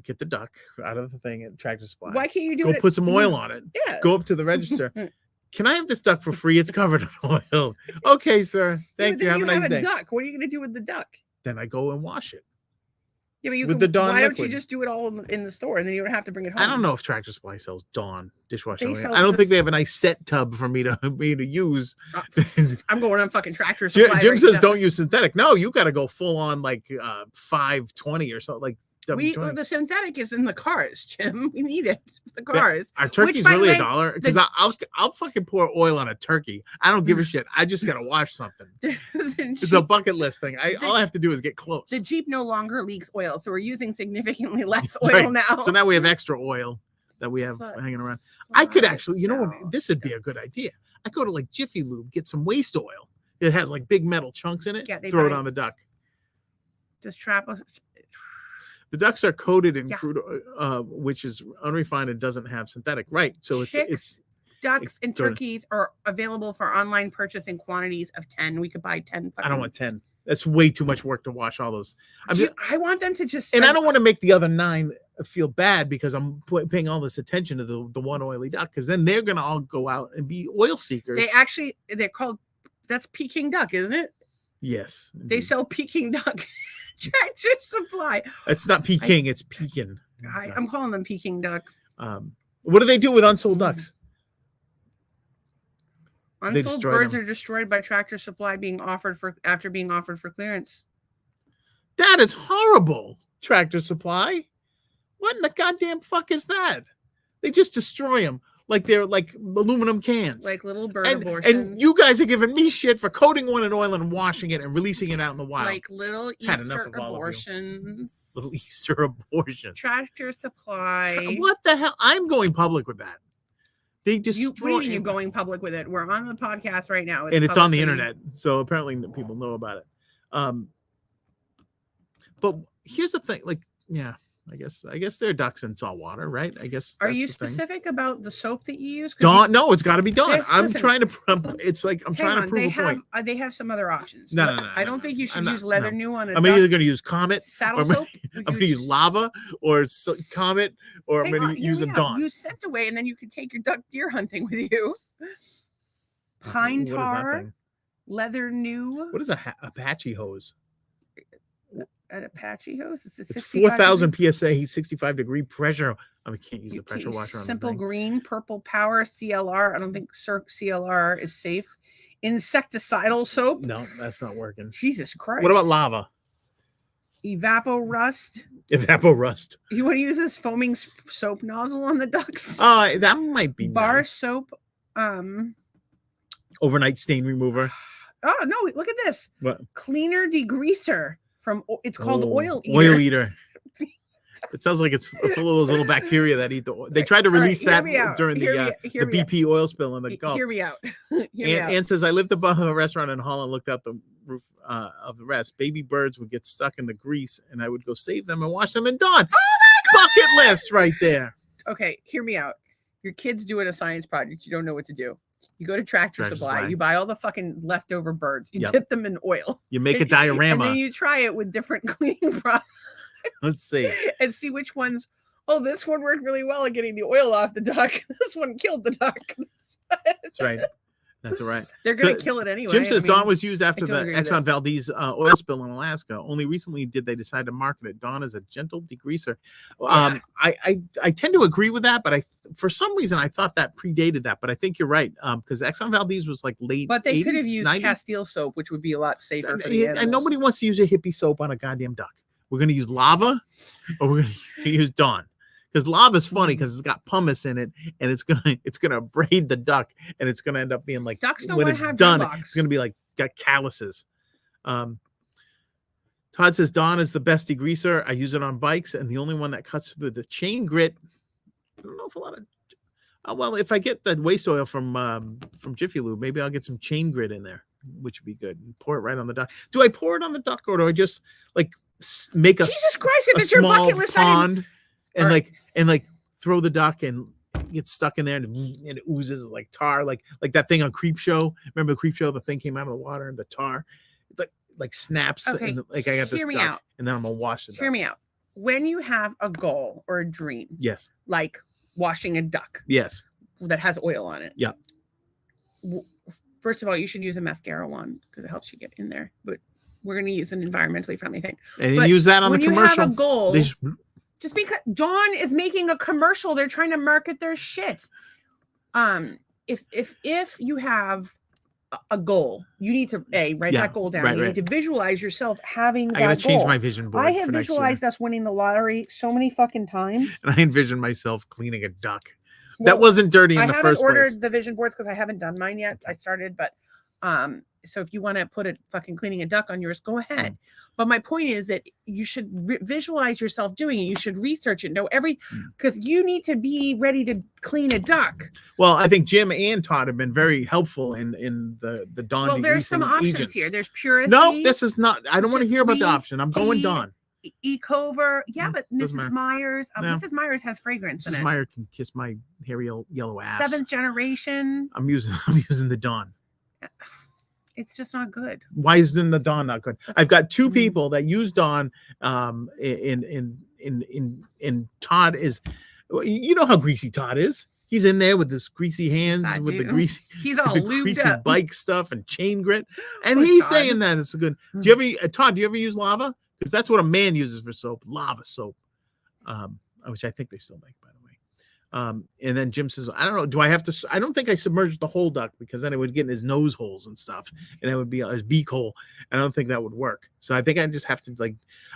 Get the duck out of the thing at Tractor Supply. Why can't you do Go it? put some oil on it. Yeah. Go up to the register. Can I have this duck for free? It's covered in oil. Okay, sir. Thank you. Have a nice day. Duck. What are you going to do with the duck? Then I go and wash it. Yeah, but you With can, the Dawn why don't you liquid. just do it all in the store and then you don't have to bring it home? I don't know if Tractor Supply sells Dawn dishwashing. They oil. sell I don't think this- they have a nice set tub for me to use. I'm going on fucking Tractor Supply. Jim right says now. don't use synthetic. No, you got to go full on like 520 or something like W20. The synthetic is in the cars, Jim. We need it. The cars. Our turkey's by the really way, $1 because the- I'll fucking pour oil on a turkey. I don't give a shit. I just gotta wash something. It's a bucket list thing. All I have to do is get close. The Jeep no longer leaks oil, so we're using significantly less That's oil right. now. So now we have extra oil that we have hanging around. I could actually, this would be a good idea. I go to like Jiffy Lube, get some waste oil. It has like big metal chunks in it. Yeah, they throw it buy- on the duck. Just trap us. The ducks are coated in Yeah. crude, which is unrefined and doesn't have synthetic. Right. So it's Chicks, ducks, and go to- turkeys are available for online purchase in quantities of 10. We could buy 10. I don't want 10. That's way too much work to wash all those. I want them to just. And I spend- don't want to make the other 9 feel bad because I'm paying all this attention to the one oily duck because then they're gonna all go out and be oil seekers. They're called. That's Peking duck, isn't it? Yes, They indeed. sell Peking duck. Tractor Supply. It's not Peking, it's Pekin. I'm calling them Peking duck. What do they do with unsold ducks? They Unsold destroy birds them. are destroyed by Tractor Supply after being offered for clearance. That is horrible. Tractor Supply. What in the goddamn fuck is that? They just destroy them like they're like aluminum cans. Like little bird and abortions. you guys are giving me shit for coating one in oil and washing it and releasing it out in the wild. like little Had enough Easter of all of you. abortions. Little Easter abortion. Tractor Supply. What the hell? I'm going public with that. They destroy You reading you going public with it. We're on the podcast right now. and it's on the publicly- internet, so apparently people know about it. But here's the thing, like, yeah, I guess they're ducks in salt water, right? I guess. Are that's you the thing. specific about the soap that you use? 'Cause Dawn? No, it's got to be Dawn. There's- I'm listen. trying to. It's like I'm Hang trying on, to prove they a point. they have some other options. No, no, I no, don't think you I'm should not- use leather no. new on a I'm duck. either going to use Comet, saddle or soap. I'm going to use lava, or Comet, or I'm Hang going on, to hear use a me out. Dawn. Use scent away, and then you can take your duck deer hunting with you. Pine What is that tar, thing? leather new. What is a Apache hose? at Apache Hose. It's a It's 65 4,000 PSA, 65 degree pressure. I mean, can't use You the pressure can- washer on simple the thing. green, purple power, CLR. I don't think CLR is safe. Insecticidal soap. No, that's not working. Jesus Christ. What about lava? Evapo Rust. Evapo rust. You want to use this foaming soap nozzle on the ducks? That might be Bar nice. soap. Overnight stain remover. Oh no! Look at this. What? Cleaner degreaser from. It's called Oil Eater. Oil eater. It sounds like it's full of those little bacteria that eat the oil. They tried to release that during the BP oil spill in the Gulf. Hear me out. Hear me out. Ann says, I lived above a restaurant in Holland, looked out the roof of the rest. Baby birds would get stuck in the grease, and I would go save them and wash them in dawn. Bucket list right there. Okay, hear me out. Your kid's doing a science project. You don't know what to do. You go to Tractor Supply. You buy all the fucking leftover birds. You dip them in oil. You make a diorama. And then you try it with different cleaning products. Let's see. And see which ones. Oh, this one worked really well at getting the oil off the duck. This one killed the duck. That's right. That's right. They're going to kill it anyway. Jim says Dawn was used after the Exxon this. Valdez oil spill in Alaska. Only recently did they decide to market it. Dawn is a gentle degreaser. Yeah. I tend to agree with that, but for some reason I thought that predated that. But I think you're right, because Exxon Valdez was like late. But they 80s, could have used 90s. Castile soap, which would be a lot safer for the animals. And nobody wants to use a hippie soap on a goddamn duck. We're going to use lava, or we're going to use Dawn. Because lava's funny because it's got pumice in it, and it's gonna braid the duck, and it's gonna end up being like ducks don't when want it's to have done, dreadlocks. it's gonna be like got calluses. Todd says Dawn is the best degreaser. I use it on bikes, and the only one that cuts through the chain grit. I don't know if a lot of. Well, if I get the waste oil from Jiffy Lube, maybe I'll get some chain grit in there, which would be good. And pour it right on the duck. Do I pour it on the duck, or do I just like make a Jesus Christ? If it's your small bucket list, pond? And right. like throw the duck and get stuck in there and it oozes like tar, like that thing on Creep Show. Remember Creep Show? The thing came out of the water and the tar, it's like snaps. Okay. And like I got this Hear me duck, out. and then I'm gonna wash the duck. Hear me out. When you have a goal or a dream, Yes. like washing a duck, Yes. that has oil on it. Yeah. First of all, you should use a mascara wand because it helps you get in there. But we're going to use an environmentally friendly thing. And But you use that on the when commercial. you have a goal, They just because Dawn is making a commercial, they're trying to market their shit. If you have a goal, you need to write that goal down. You need to visualize yourself having that I gotta goal. change my vision board. I have for next year. visualized us winning the lottery so many fucking times. And I envisioned myself cleaning a duck. That wasn't dirty in the first place. I haven't ordered the vision boards because I haven't done mine yet. I started, but so if you want to put it fucking cleaning a duck on yours, go ahead. But my point is that you should visualize yourself doing it. You should research it, know because you need to be ready to clean a duck. Well, I think Jim and Todd have been very helpful in the Dawn. Well, there's some options agents. here. There's Purity. No, this is not. I don't want to Just hear about the green option. I'm going tea. Dawn. Ecover. Yeah, but doesn't Mrs. matter. Myers. No. Mrs. Myers has fragrance in Mrs. it. Meyer can kiss my hairy yellow ass. 7th generation. I'm using the Dawn. It's just not good. Why isn't the Dawn not good? I've got two people that use Dawn. In Todd is, you know how greasy Todd is. He's in there with his greasy hands, I with the do. greasy, He's all the lubed greasy up. bike stuff and chain grit, and Poor he's Todd. saying that it's good. Do you ever, Todd? Do you ever use lava? Because that's what a man uses for soap, lava soap, which I think they still make, by the way. And then Jim says, I don't know, do I have to? I don't think I submerged the whole duck because then it would get in his nose holes and stuff, and that would be his beak hole. I don't think that would work. So I think I just have to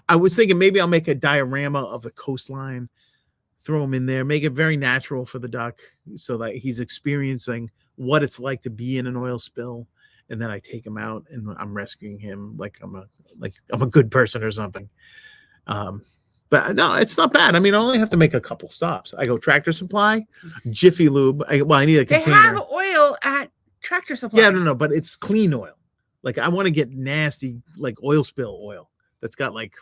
I was thinking maybe I'll make a diorama of the coastline, throw him in there, make it very natural for the duck so that he's experiencing what it's like to be in an oil spill. And then I take him out and I'm rescuing him like I'm a good person or something. But no, it's not bad. I mean, I only have to make a couple stops. I go Tractor Supply, Jiffy Lube. I need a container. They have oil at Tractor Supply. Yeah, no, but it's clean oil. Like I want to get nasty, like oil spill oil that's got like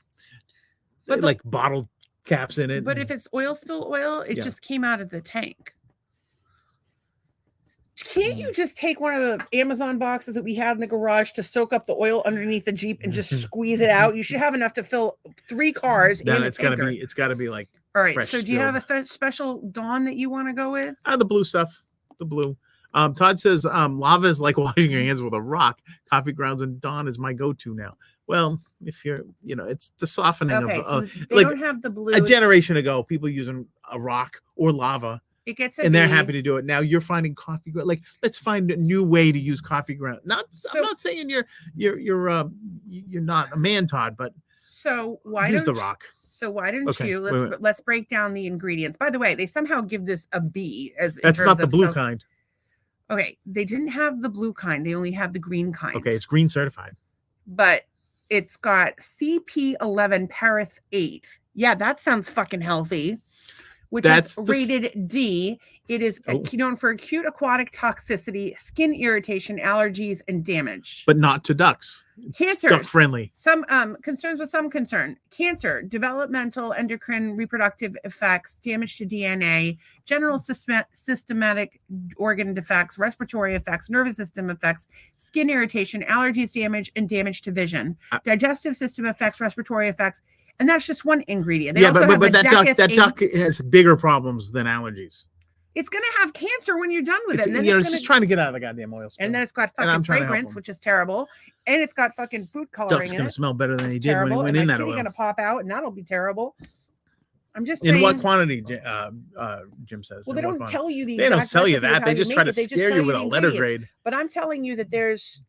bottle caps in it. But if it's oil spill oil, it just came out of the tank. Can't you just take one of the Amazon boxes that we had in the garage to soak up the oil underneath the Jeep and just squeeze it out? You should have enough to fill 3 cars. Then and it's gotta be like all right. fresh So do you have spilled. a special Dawn that you want to go with? The blue stuff, the blue. Todd says lava is like washing your hands with a rock. Coffee grounds and Dawn is my go-to now. Well, if you're, it's the softening Okay, of so they like don't have the blue. a generation ago, people using a rock or lava, It gets a and they're B. happy to do it. Now you're finding coffee ground. Like, let's find a new way to use coffee ground. I'm So- not saying you're not a man, Todd, but So why use don't the rock. So why don't Okay, you wait. let's break down the ingredients. By the way, they somehow give this a B as in That's terms not the of blue self- kind. Okay, they didn't have the blue kind. They only had the green kind. Okay, it's green certified. But it's got CP11 Paris 8. Yeah, that sounds fucking healthy. Which That's is rated D. It is known for acute aquatic toxicity, skin irritation, allergies, and damage. But not to ducks. Cancer. Duck friendly. Some concerns with some concern. Cancer, developmental, endocrine, reproductive effects, damage to DNA, general systematic organ defects, respiratory effects, nervous system effects, skin irritation, allergies, damage, and damage to vision. Digestive system effects, respiratory effects, and that's just one ingredient. They also have but the that duck has bigger problems than allergies. It's going to have cancer when you're done with it. It's, And then it's just trying to get out of the goddamn oil spill. And then it's got fucking fragrance, which is terrible. And it's got fucking food coloring Duck's in going it. to smell better than he did terrible. when he went and in my that oil. going to pop out, and that'll be terrible. I'm just saying. In what quantity, Jim says? Well, they don't tell you the They don't exact tell you recipe of that. how They just try to make it. They scare just you tell with a the letter ingredients. grade. But I'm telling you that there's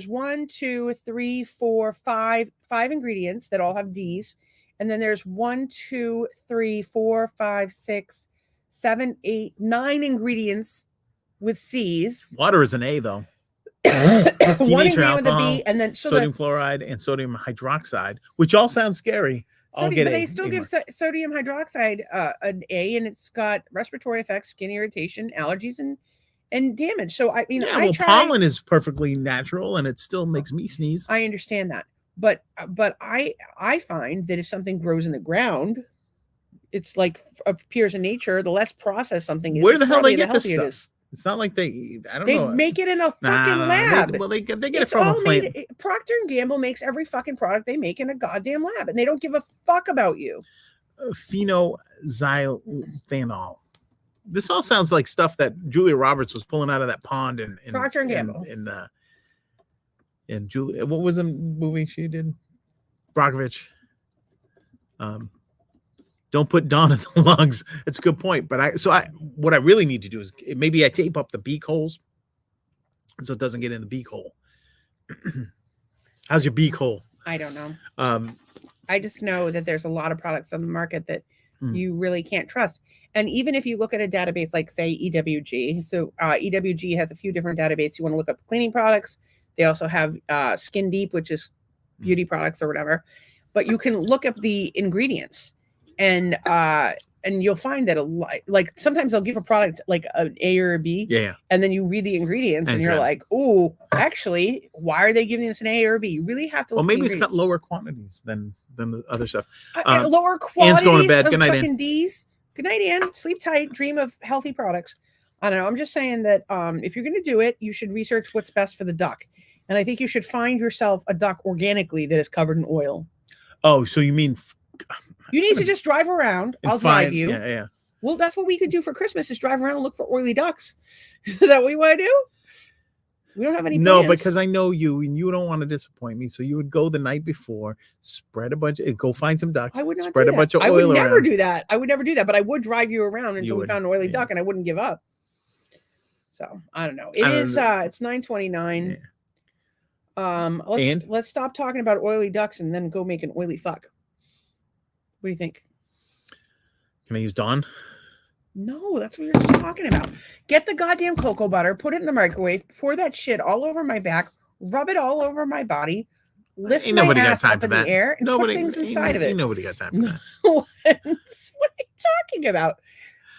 1, 2, 3, 4, 5 ingredients that all have D's. And then there's 1, 2, 3, 4, 5, 6, 7, 8, 9 ingredients with C's. Water is an A, though. One ingredient alcohol, with a B, and then sodium chloride and sodium hydroxide, which all sound scary. But they still give sodium hydroxide an A, and it's got respiratory effects, skin irritation, allergies, and damage. So I mean, pollen is perfectly natural, and it still makes me sneeze. I understand that, but I find that if something grows in the ground, it's like appears in nature. The less processed something is, where the hell they get this healthier stuff? it is. It's not like they know. They make it in a fucking lab. They get it from a plant. Procter & Gamble makes every fucking product they make in a goddamn lab, and they don't give a fuck about you. Phenoxyethanol. This all sounds like stuff that Julia Roberts was pulling out of that pond in Procter & Gamble. And Julia, what was the movie she did? Brockovich. Don't put Dawn in the lungs. It's a good point. But what I really need to do is maybe I tape up the beak holes so it doesn't get in the beak hole. How's your beak hole? I don't know. I just know that there's a lot of products on the market that you really can't trust. And even if you look at a database like, say, EWG, so EWG has a few different databases. You want to look up cleaning products. They also have Skin Deep, which is beauty products or whatever. But you can look up the ingredients. And you'll find that like sometimes they'll give a product like an A or a B. Yeah. And then you read the ingredients and you're like, oh, actually, why are they giving us an A or a B? You really have to look Well, maybe it's got lower quantities than the other stuff. Lower quantities going to bed. of Good night, fucking D's. Good night, Ann. Sleep tight. Dream of healthy products. I don't know. I'm just saying that if you're going to do it, you should research what's best for the duck. And I think you should find yourself a duck organically that is covered in oil. Oh, so you mean... You need to just drive around. I'll drive you. Yeah. Well, that's what we could do for Christmas is drive around and look for oily ducks. Is that what you want to do? We don't have any plans. No, because I know you and you don't want to disappoint me. So you would go the night before, go find some ducks. I would not spread do a that. bunch of I oil would never around. do that. I would never do that, but I would drive you around until we found an oily duck, and I wouldn't give up. So I don't know. It's 9:29. Yeah. Let's stop talking about oily ducks and then go make an oily fuck. What do you think? Can I use Dawn? No, that's what we were just talking about. Get the goddamn cocoa butter, put it in the microwave, pour that shit all over my back, rub it all over my body, lift my ass up in the air, and put things inside of it. Nobody got time for that. What are you talking about?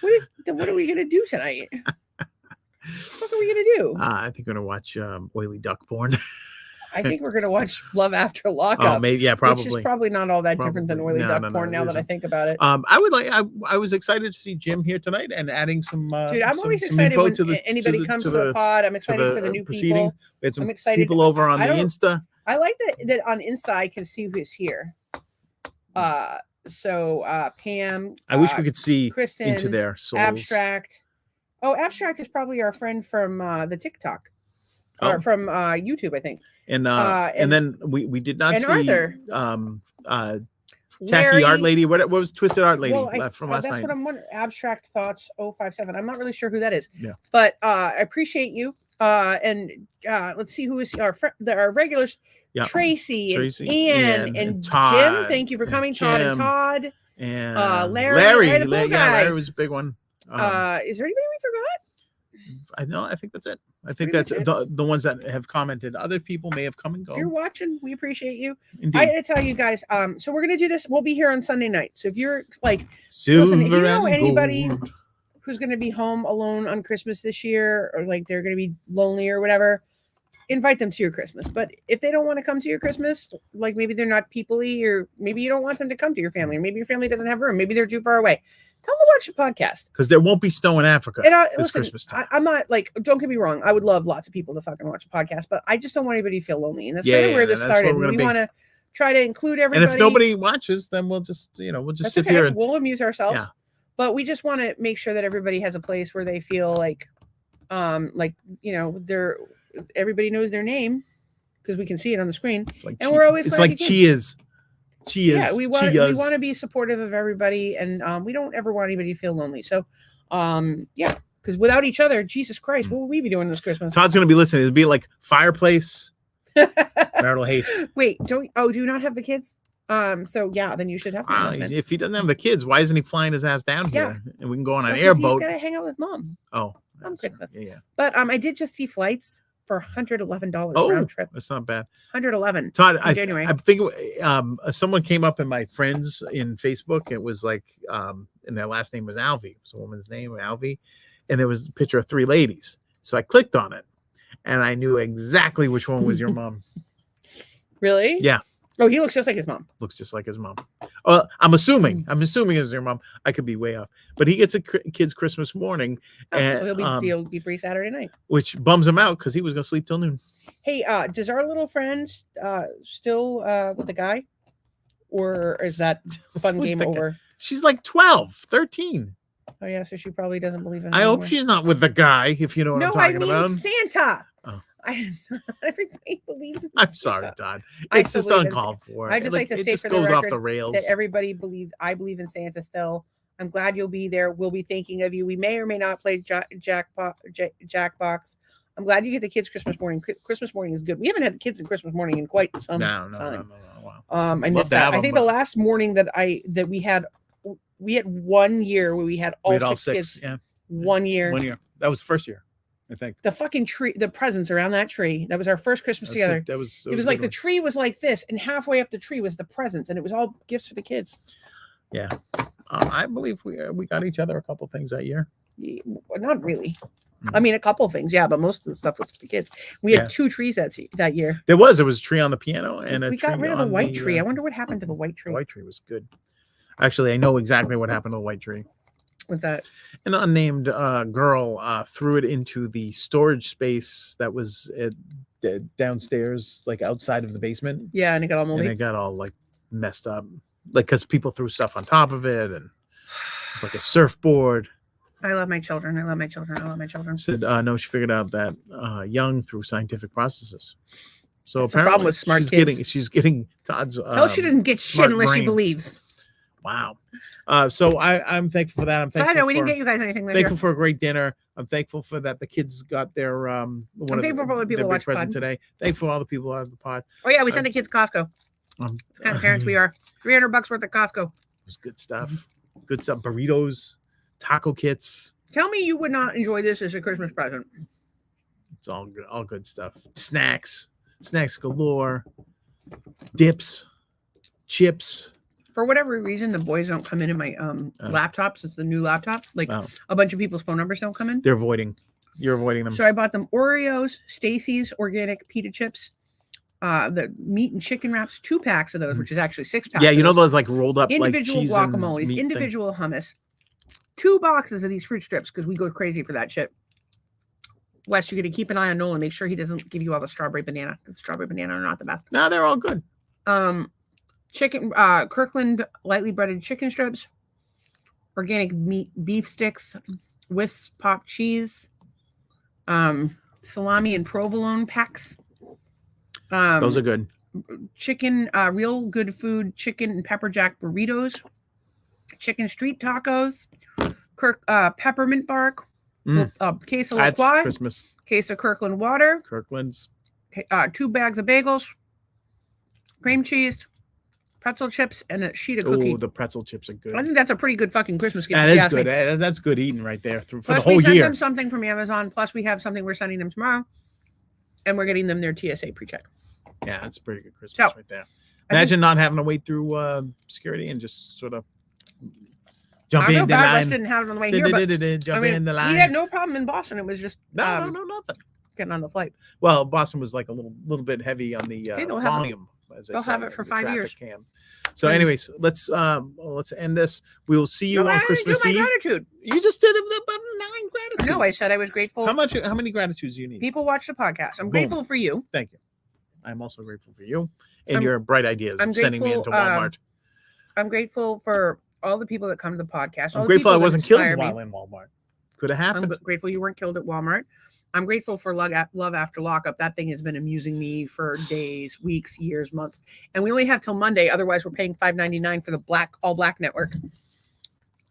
What are we gonna do tonight? What are we gonna do? I think we're gonna watch oily duck porn. I think we're gonna watch Love After Lockup. Oh, maybe, yeah, probably. Which is probably not all that different than oily duck porn. Now that I think about it. I was excited to see Jim here tonight and adding some. Dude, I'm always excited when anybody comes to the pod. I'm excited for the new people. We had some I'm excited. people over on the Insta. I like that on Insta I can see who's here. So Pam. I wish we could see Kristen, into their souls. Abstract. Oh, Abstract is probably our friend from the TikTok Oh. or from YouTube, I think. And and then we did not and see Arthur. Tacky Art Lady. What was Twisted Art Lady Well, from last that's night? what I'm wondering. Abstract Thoughts 057. I'm not really sure who that is. Yeah. But I appreciate you. And let's see who is our regulars. Yeah. Tracy and Ian, and Todd, Jim. Thank you for and coming, Todd and Kim, Todd. and Larry, the cool guy. Larry was a big one. Is there anybody we forgot? I think that's it. I think pretty that's much the ones that have commented. Other people may have come and If you're gone. watching, we appreciate you. Indeed. I gotta tell you guys, so we're gonna do this. We'll be here on Sunday night. So if you're like, Silver listen, if you know and anybody gold. who's gonna be home alone on Christmas this year, or like they're gonna be lonely or whatever, invite them to your Christmas. But if they don't want to come to your Christmas, like maybe they're not people-y, or maybe you don't want them to come to your family, or maybe your family doesn't have room, maybe they're too far away. Tell them to watch the podcast. Because there won't be snow in Africa And this listen, Christmas time. I'm not like, don't get me wrong. I would love lots of people to fucking watch a podcast, but I just don't want anybody to feel lonely. And that's kind of where this that's where started. we're gonna We be. want to try to include everybody. And if nobody watches, then we'll just That's sit okay. here and We'll amuse ourselves. Yeah. But we just want to make sure that everybody has a place where they feel like they're everybody knows their name because we can see it on the screen. it's like And we're always it's glad like you came. cheers. Yeah, we want to be supportive of everybody, and we don't ever want anybody to feel lonely. So, because without each other, Jesus Christ, what would we be doing this Christmas? Todd's gonna be listening. It'll be like fireplace, marital hate. Wait, do you not have the kids? So yeah, then you should have to. If he doesn't have the kids, why isn't he flying his ass down Yeah. here and we can go on an He's airboat? gotta hang out with his mom Oh, on Christmas. Yeah. But I did just see flights for $111 Oh, round trip. that's not bad. 111. Todd, in January. I think someone came up in my friends in Facebook. It was like, and their last name was Alvy. It was a woman's name, Alvy, and there was a picture of three ladies. So I clicked on it, and I knew exactly which one was your mom. Really? Yeah. Oh, he looks just like his mom. Looks just like his mom. I'm assuming it's your mom. I could be way off, but he gets a kid's Christmas morning, and So he'll be free Saturday night. which bums him out because he was gonna sleep till noon. Hey, does our little friend still with the guy, or is that fun With game the guy. over? She's like 12, 13. Oh yeah, so she probably doesn't believe in. I hope anymore. she's not with the guy, if you know what I'm talking about. Santa. Oh. Everybody believes in I'm sorry, Santa. Todd. I It's still just believe in uncalled for. I just like to it say just for the goes off record the rails. that everybody believes. I believe in Santa still. I'm glad you'll be there. We'll be thinking of you. We may or may not play Jackbox. I'm glad you get the kids Christmas morning. Christmas morning is good. We haven't had the kids in Christmas morning in quite some time. No. Wow. I Love missed to that. have I think them, the but- last morning that we had 1 year where we had all, We had all six six. kids. Yeah. 1 year. 1 year. That was the first year, I think. The fucking tree, the presents around that tree. That was our first Christmas That was together. good. That was. It was like the tree was like this, and halfway up the tree was the presents, and it was all gifts for the kids. Yeah. I believe we got each other a couple things that year. Not really. Mhm. I mean, a couple things, yeah, but most of the stuff was for the kids. We had Yeah. 2 trees that year. There was a tree on the piano and We got rid of the on white tree. I wonder what happened to the white The tree. white tree was good. Actually, I know exactly what happened to the white tree. What's that? An unnamed girl threw it into the storage space that was downstairs, like outside of the basement, Yeah, and it got all and moldy. it got all like messed up, like because people threw stuff on top of it, and it's like a surfboard. I love my children. I love my children. I love my children. Said no, she figured out that young through scientific processes. So That's the problem apparently, with smart she's getting Todd's. Tell her she didn't get shit smart unless she brain. believes. Wow. So I'm thankful for that. I'm So I thankful know we for, didn't get you guys anything this thankful year. for a great dinner. I'm thankful for that the kids got their one of thankful for all the people their who big watch the present pod. today. Thankful for all the people out of the pod. Oh yeah, we sent the kids Costco. Um, It's the kind of parents we are. $300 worth of Costco. It was good stuff. Good stuff. Burritos, taco kits. Tell me you would not enjoy this as a Christmas present. It's all good stuff. Snacks galore. Dips, chips. For whatever reason, the boys don't come in my laptop since the new laptop. Like Wow. a bunch of people's phone numbers don't come in. They're avoiding. You're avoiding them. So I bought them Oreos, Stacy's organic pita chips, the meat and chicken wraps, 2 packs of those, which is actually 6 packs. Yeah, you of know those. those like rolled up Individual like cheese and guacamoles, meat thing? individual hummus, 2 boxes of these fruit strips because we go crazy for that shit. Wes, you're gonna keep an eye on Nolan, make sure he doesn't give you all the strawberry banana because strawberry banana are not the best. No, they're all good. Chicken, Kirkland lightly breaded chicken strips, organic meat beef sticks, Wisp pop cheese, salami and provolone packs. Those are good. Chicken, real good food, chicken and pepper jack burritos, chicken street tacos, peppermint bark, case of La That's Croix, Christmas. case of Kirkland water, Kirkland's. 2 bags of bagels, cream cheese, pretzel chips, and a sheet of cookie. Oh, the pretzel chips are good. I think that's a pretty good fucking Christmas gift. That if you is ask me. good. That's good eating right there for Plus, the whole we sent year. them something from Amazon. Plus, we have something we're sending them tomorrow, and we're getting them their TSA pre-check. Yeah, that's a pretty good Christmas So, right there. Imagine not having to wait through security and just sort of jump I in feel the bad Rush line. didn't have it on the way here, but Jump in the line. we had no problem in Boston. It was just no, nothing. getting on the flight. Well, Boston was like a little bit heavy on the Hey, they'll have it- volume. they'll have it for 5 years. Cam. So, anyways, let's end this. We will see you No, on I didn't Christmas do my Eve. gratitude. You just did about 9 gratitudes. No, I said I was grateful. How many gratitudes do you need? People watch the podcast. I'm Boom. grateful for you. Thank you. I'm also grateful for you and I'm- your bright ideas I'm of sending me grateful, into Walmart. I'm grateful for all the people that come to the podcast. All I'm the grateful I people that wasn't killed inspire me. while in Walmart. Could have I'm happened. grateful you weren't killed at Walmart. I'm grateful for Love After Lockup. That thing has been amusing me for days, weeks, years, months. And we only have till Monday. Otherwise, we're paying $5.99 for the All Black Network.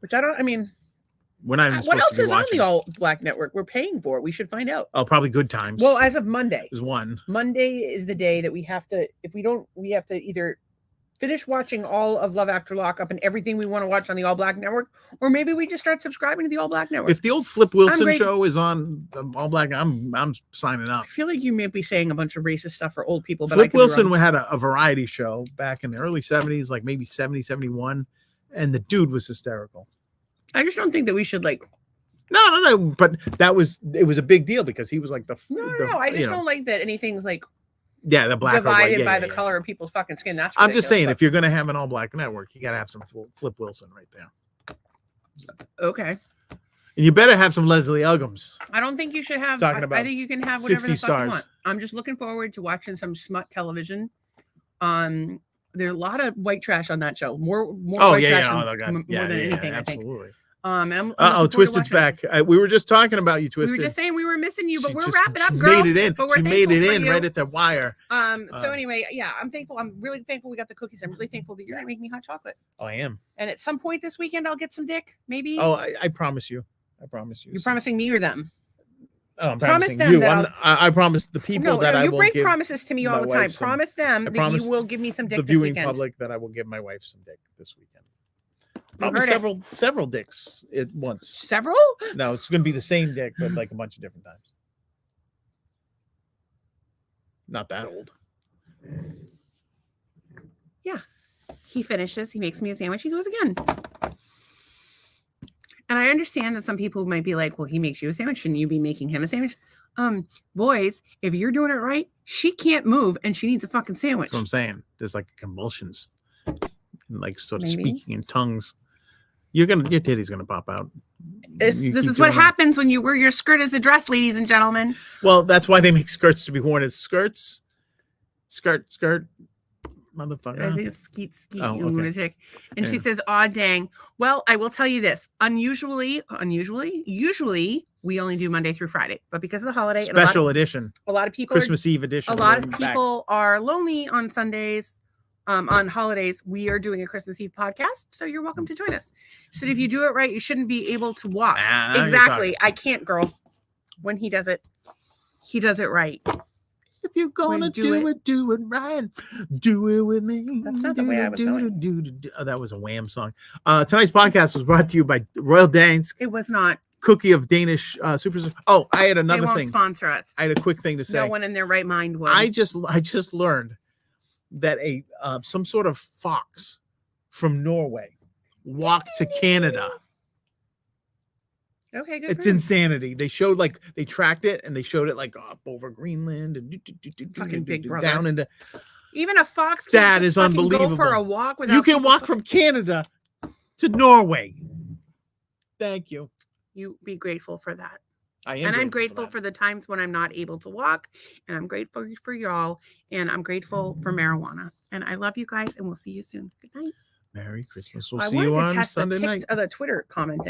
Which We're not even what supposed else to be is on watching. the All Black Network? We're paying for it. We should find out. Oh, probably Good Times. Well, as of Monday. is one. Monday is the day that we have to, if we don't, we have to either finish watching all of Love After Lockup and everything we want to watch on the All Black Network, or maybe we just start subscribing to the All Black Network. If the old Flip Wilson grateful- show is on the All Black, I'm signing up. I feel like you may be saying a bunch of racist stuff for old people, but I Flip could be Wilson wrong. had a variety show back in the early 70s, like maybe 70, 71, and the dude was hysterical. I just don't think that we should No, but it was a big deal because he was like the No. I just don't like that anything's like the black or white. divided Yeah, by yeah, the yeah. color of people's fucking skin. That's I'm just ridiculous, saying, but- if you're gonna have an All Black Network, you gotta have some Flip Wilson right there, okay. and you better have some Leslie Uggams. I don't think you should have. Talking I about think you can have whatever 60 the fuck you stars. want. I'm just looking forward to watching some smut television. There are a lot of white trash on that show. More Oh white yeah, trash yeah, than, oh, God. more yeah, than yeah, anything. I think. absolutely. And I'm looking Oh, forward to Twisted's watching it. back. We were just talking about you, We Twisted. were just saying we were missing you, but She we're just wrapping up, girl. Made it in. But we're She made it thankful for in you. right at the wire. So anyway, yeah, I'm thankful. I'm really thankful we got the cookies. I'm really thankful that you're gonna make me hot chocolate. Oh, I am. And at some point this weekend, I'll get some dick. Maybe. Oh, I promise you. I promise you. You're promising me or them? Oh, I'm promise promising them you. that I promise the people that I you will break give promises to me all my the time. wife some- Promise them I that promise you will give me some dick the this viewing weekend. public that I will give my wife some dick this weekend. You Probably heard it. several dicks at once. Several? No, it's going to be the same dick, but like a bunch of different times. Not that old. He finishes. He makes me a sandwich. He goes again. And I understand that some people might be like, well, he makes you a sandwich. Shouldn't you be making him a sandwich? Boys, if you're doing it right, she can't move and she needs a fucking sandwich. That's what I'm saying. There's like convulsions, and like sort of Maybe. speaking in tongues. Your titty's gonna pop out. This You is keep what doing that. happens when you wear your skirt as a dress, ladies and gentlemen. Well, that's why they make skirts to be worn as skirts. Skirt, motherfucker. I think it's skeet, Oh, you okay. lunatic. And she Yeah. says, aw, dang. Well, I will tell you this. Usually, we only do Monday through Friday. But because of the holiday, and Special edition, a lot of people are Christmas Eve edition. a lot of We're back. people are lonely on Sundays, on holidays. We are doing a Christmas Eve podcast, so you're welcome to join us. So if you do it right, you shouldn't be able to walk. Ah, you're Exactly. I can't, girl. When he does it right. If you're gonna do it right. Do it with me. That's not the way I was going. Oh, that was a Wham song. Tonight's podcast was brought to you by Royal Danes It was not. Cookie of Danish super. Oh, I had They another won't thing. sponsor us. I had a quick thing to say. No one in their right mind would. I just learned that some sort of fox from Norway walked to Canada. Okay, good. It's for him. insanity. They tracked it and they showed it like up over Greenland and Fucking big brother. down into. Even a fox can't That just is fucking Go for unbelievable. a walk without You can people walk from Canada to Norway. Thank you. You be grateful for that. I am. And I'm grateful that. for the times when I'm not able to walk. And I'm grateful for y'all. And I'm grateful for marijuana. And I love you guys. And we'll see you soon. Good night. Merry Christmas. We'll I see wanted you to on test Sunday night. the Twitter comment thing.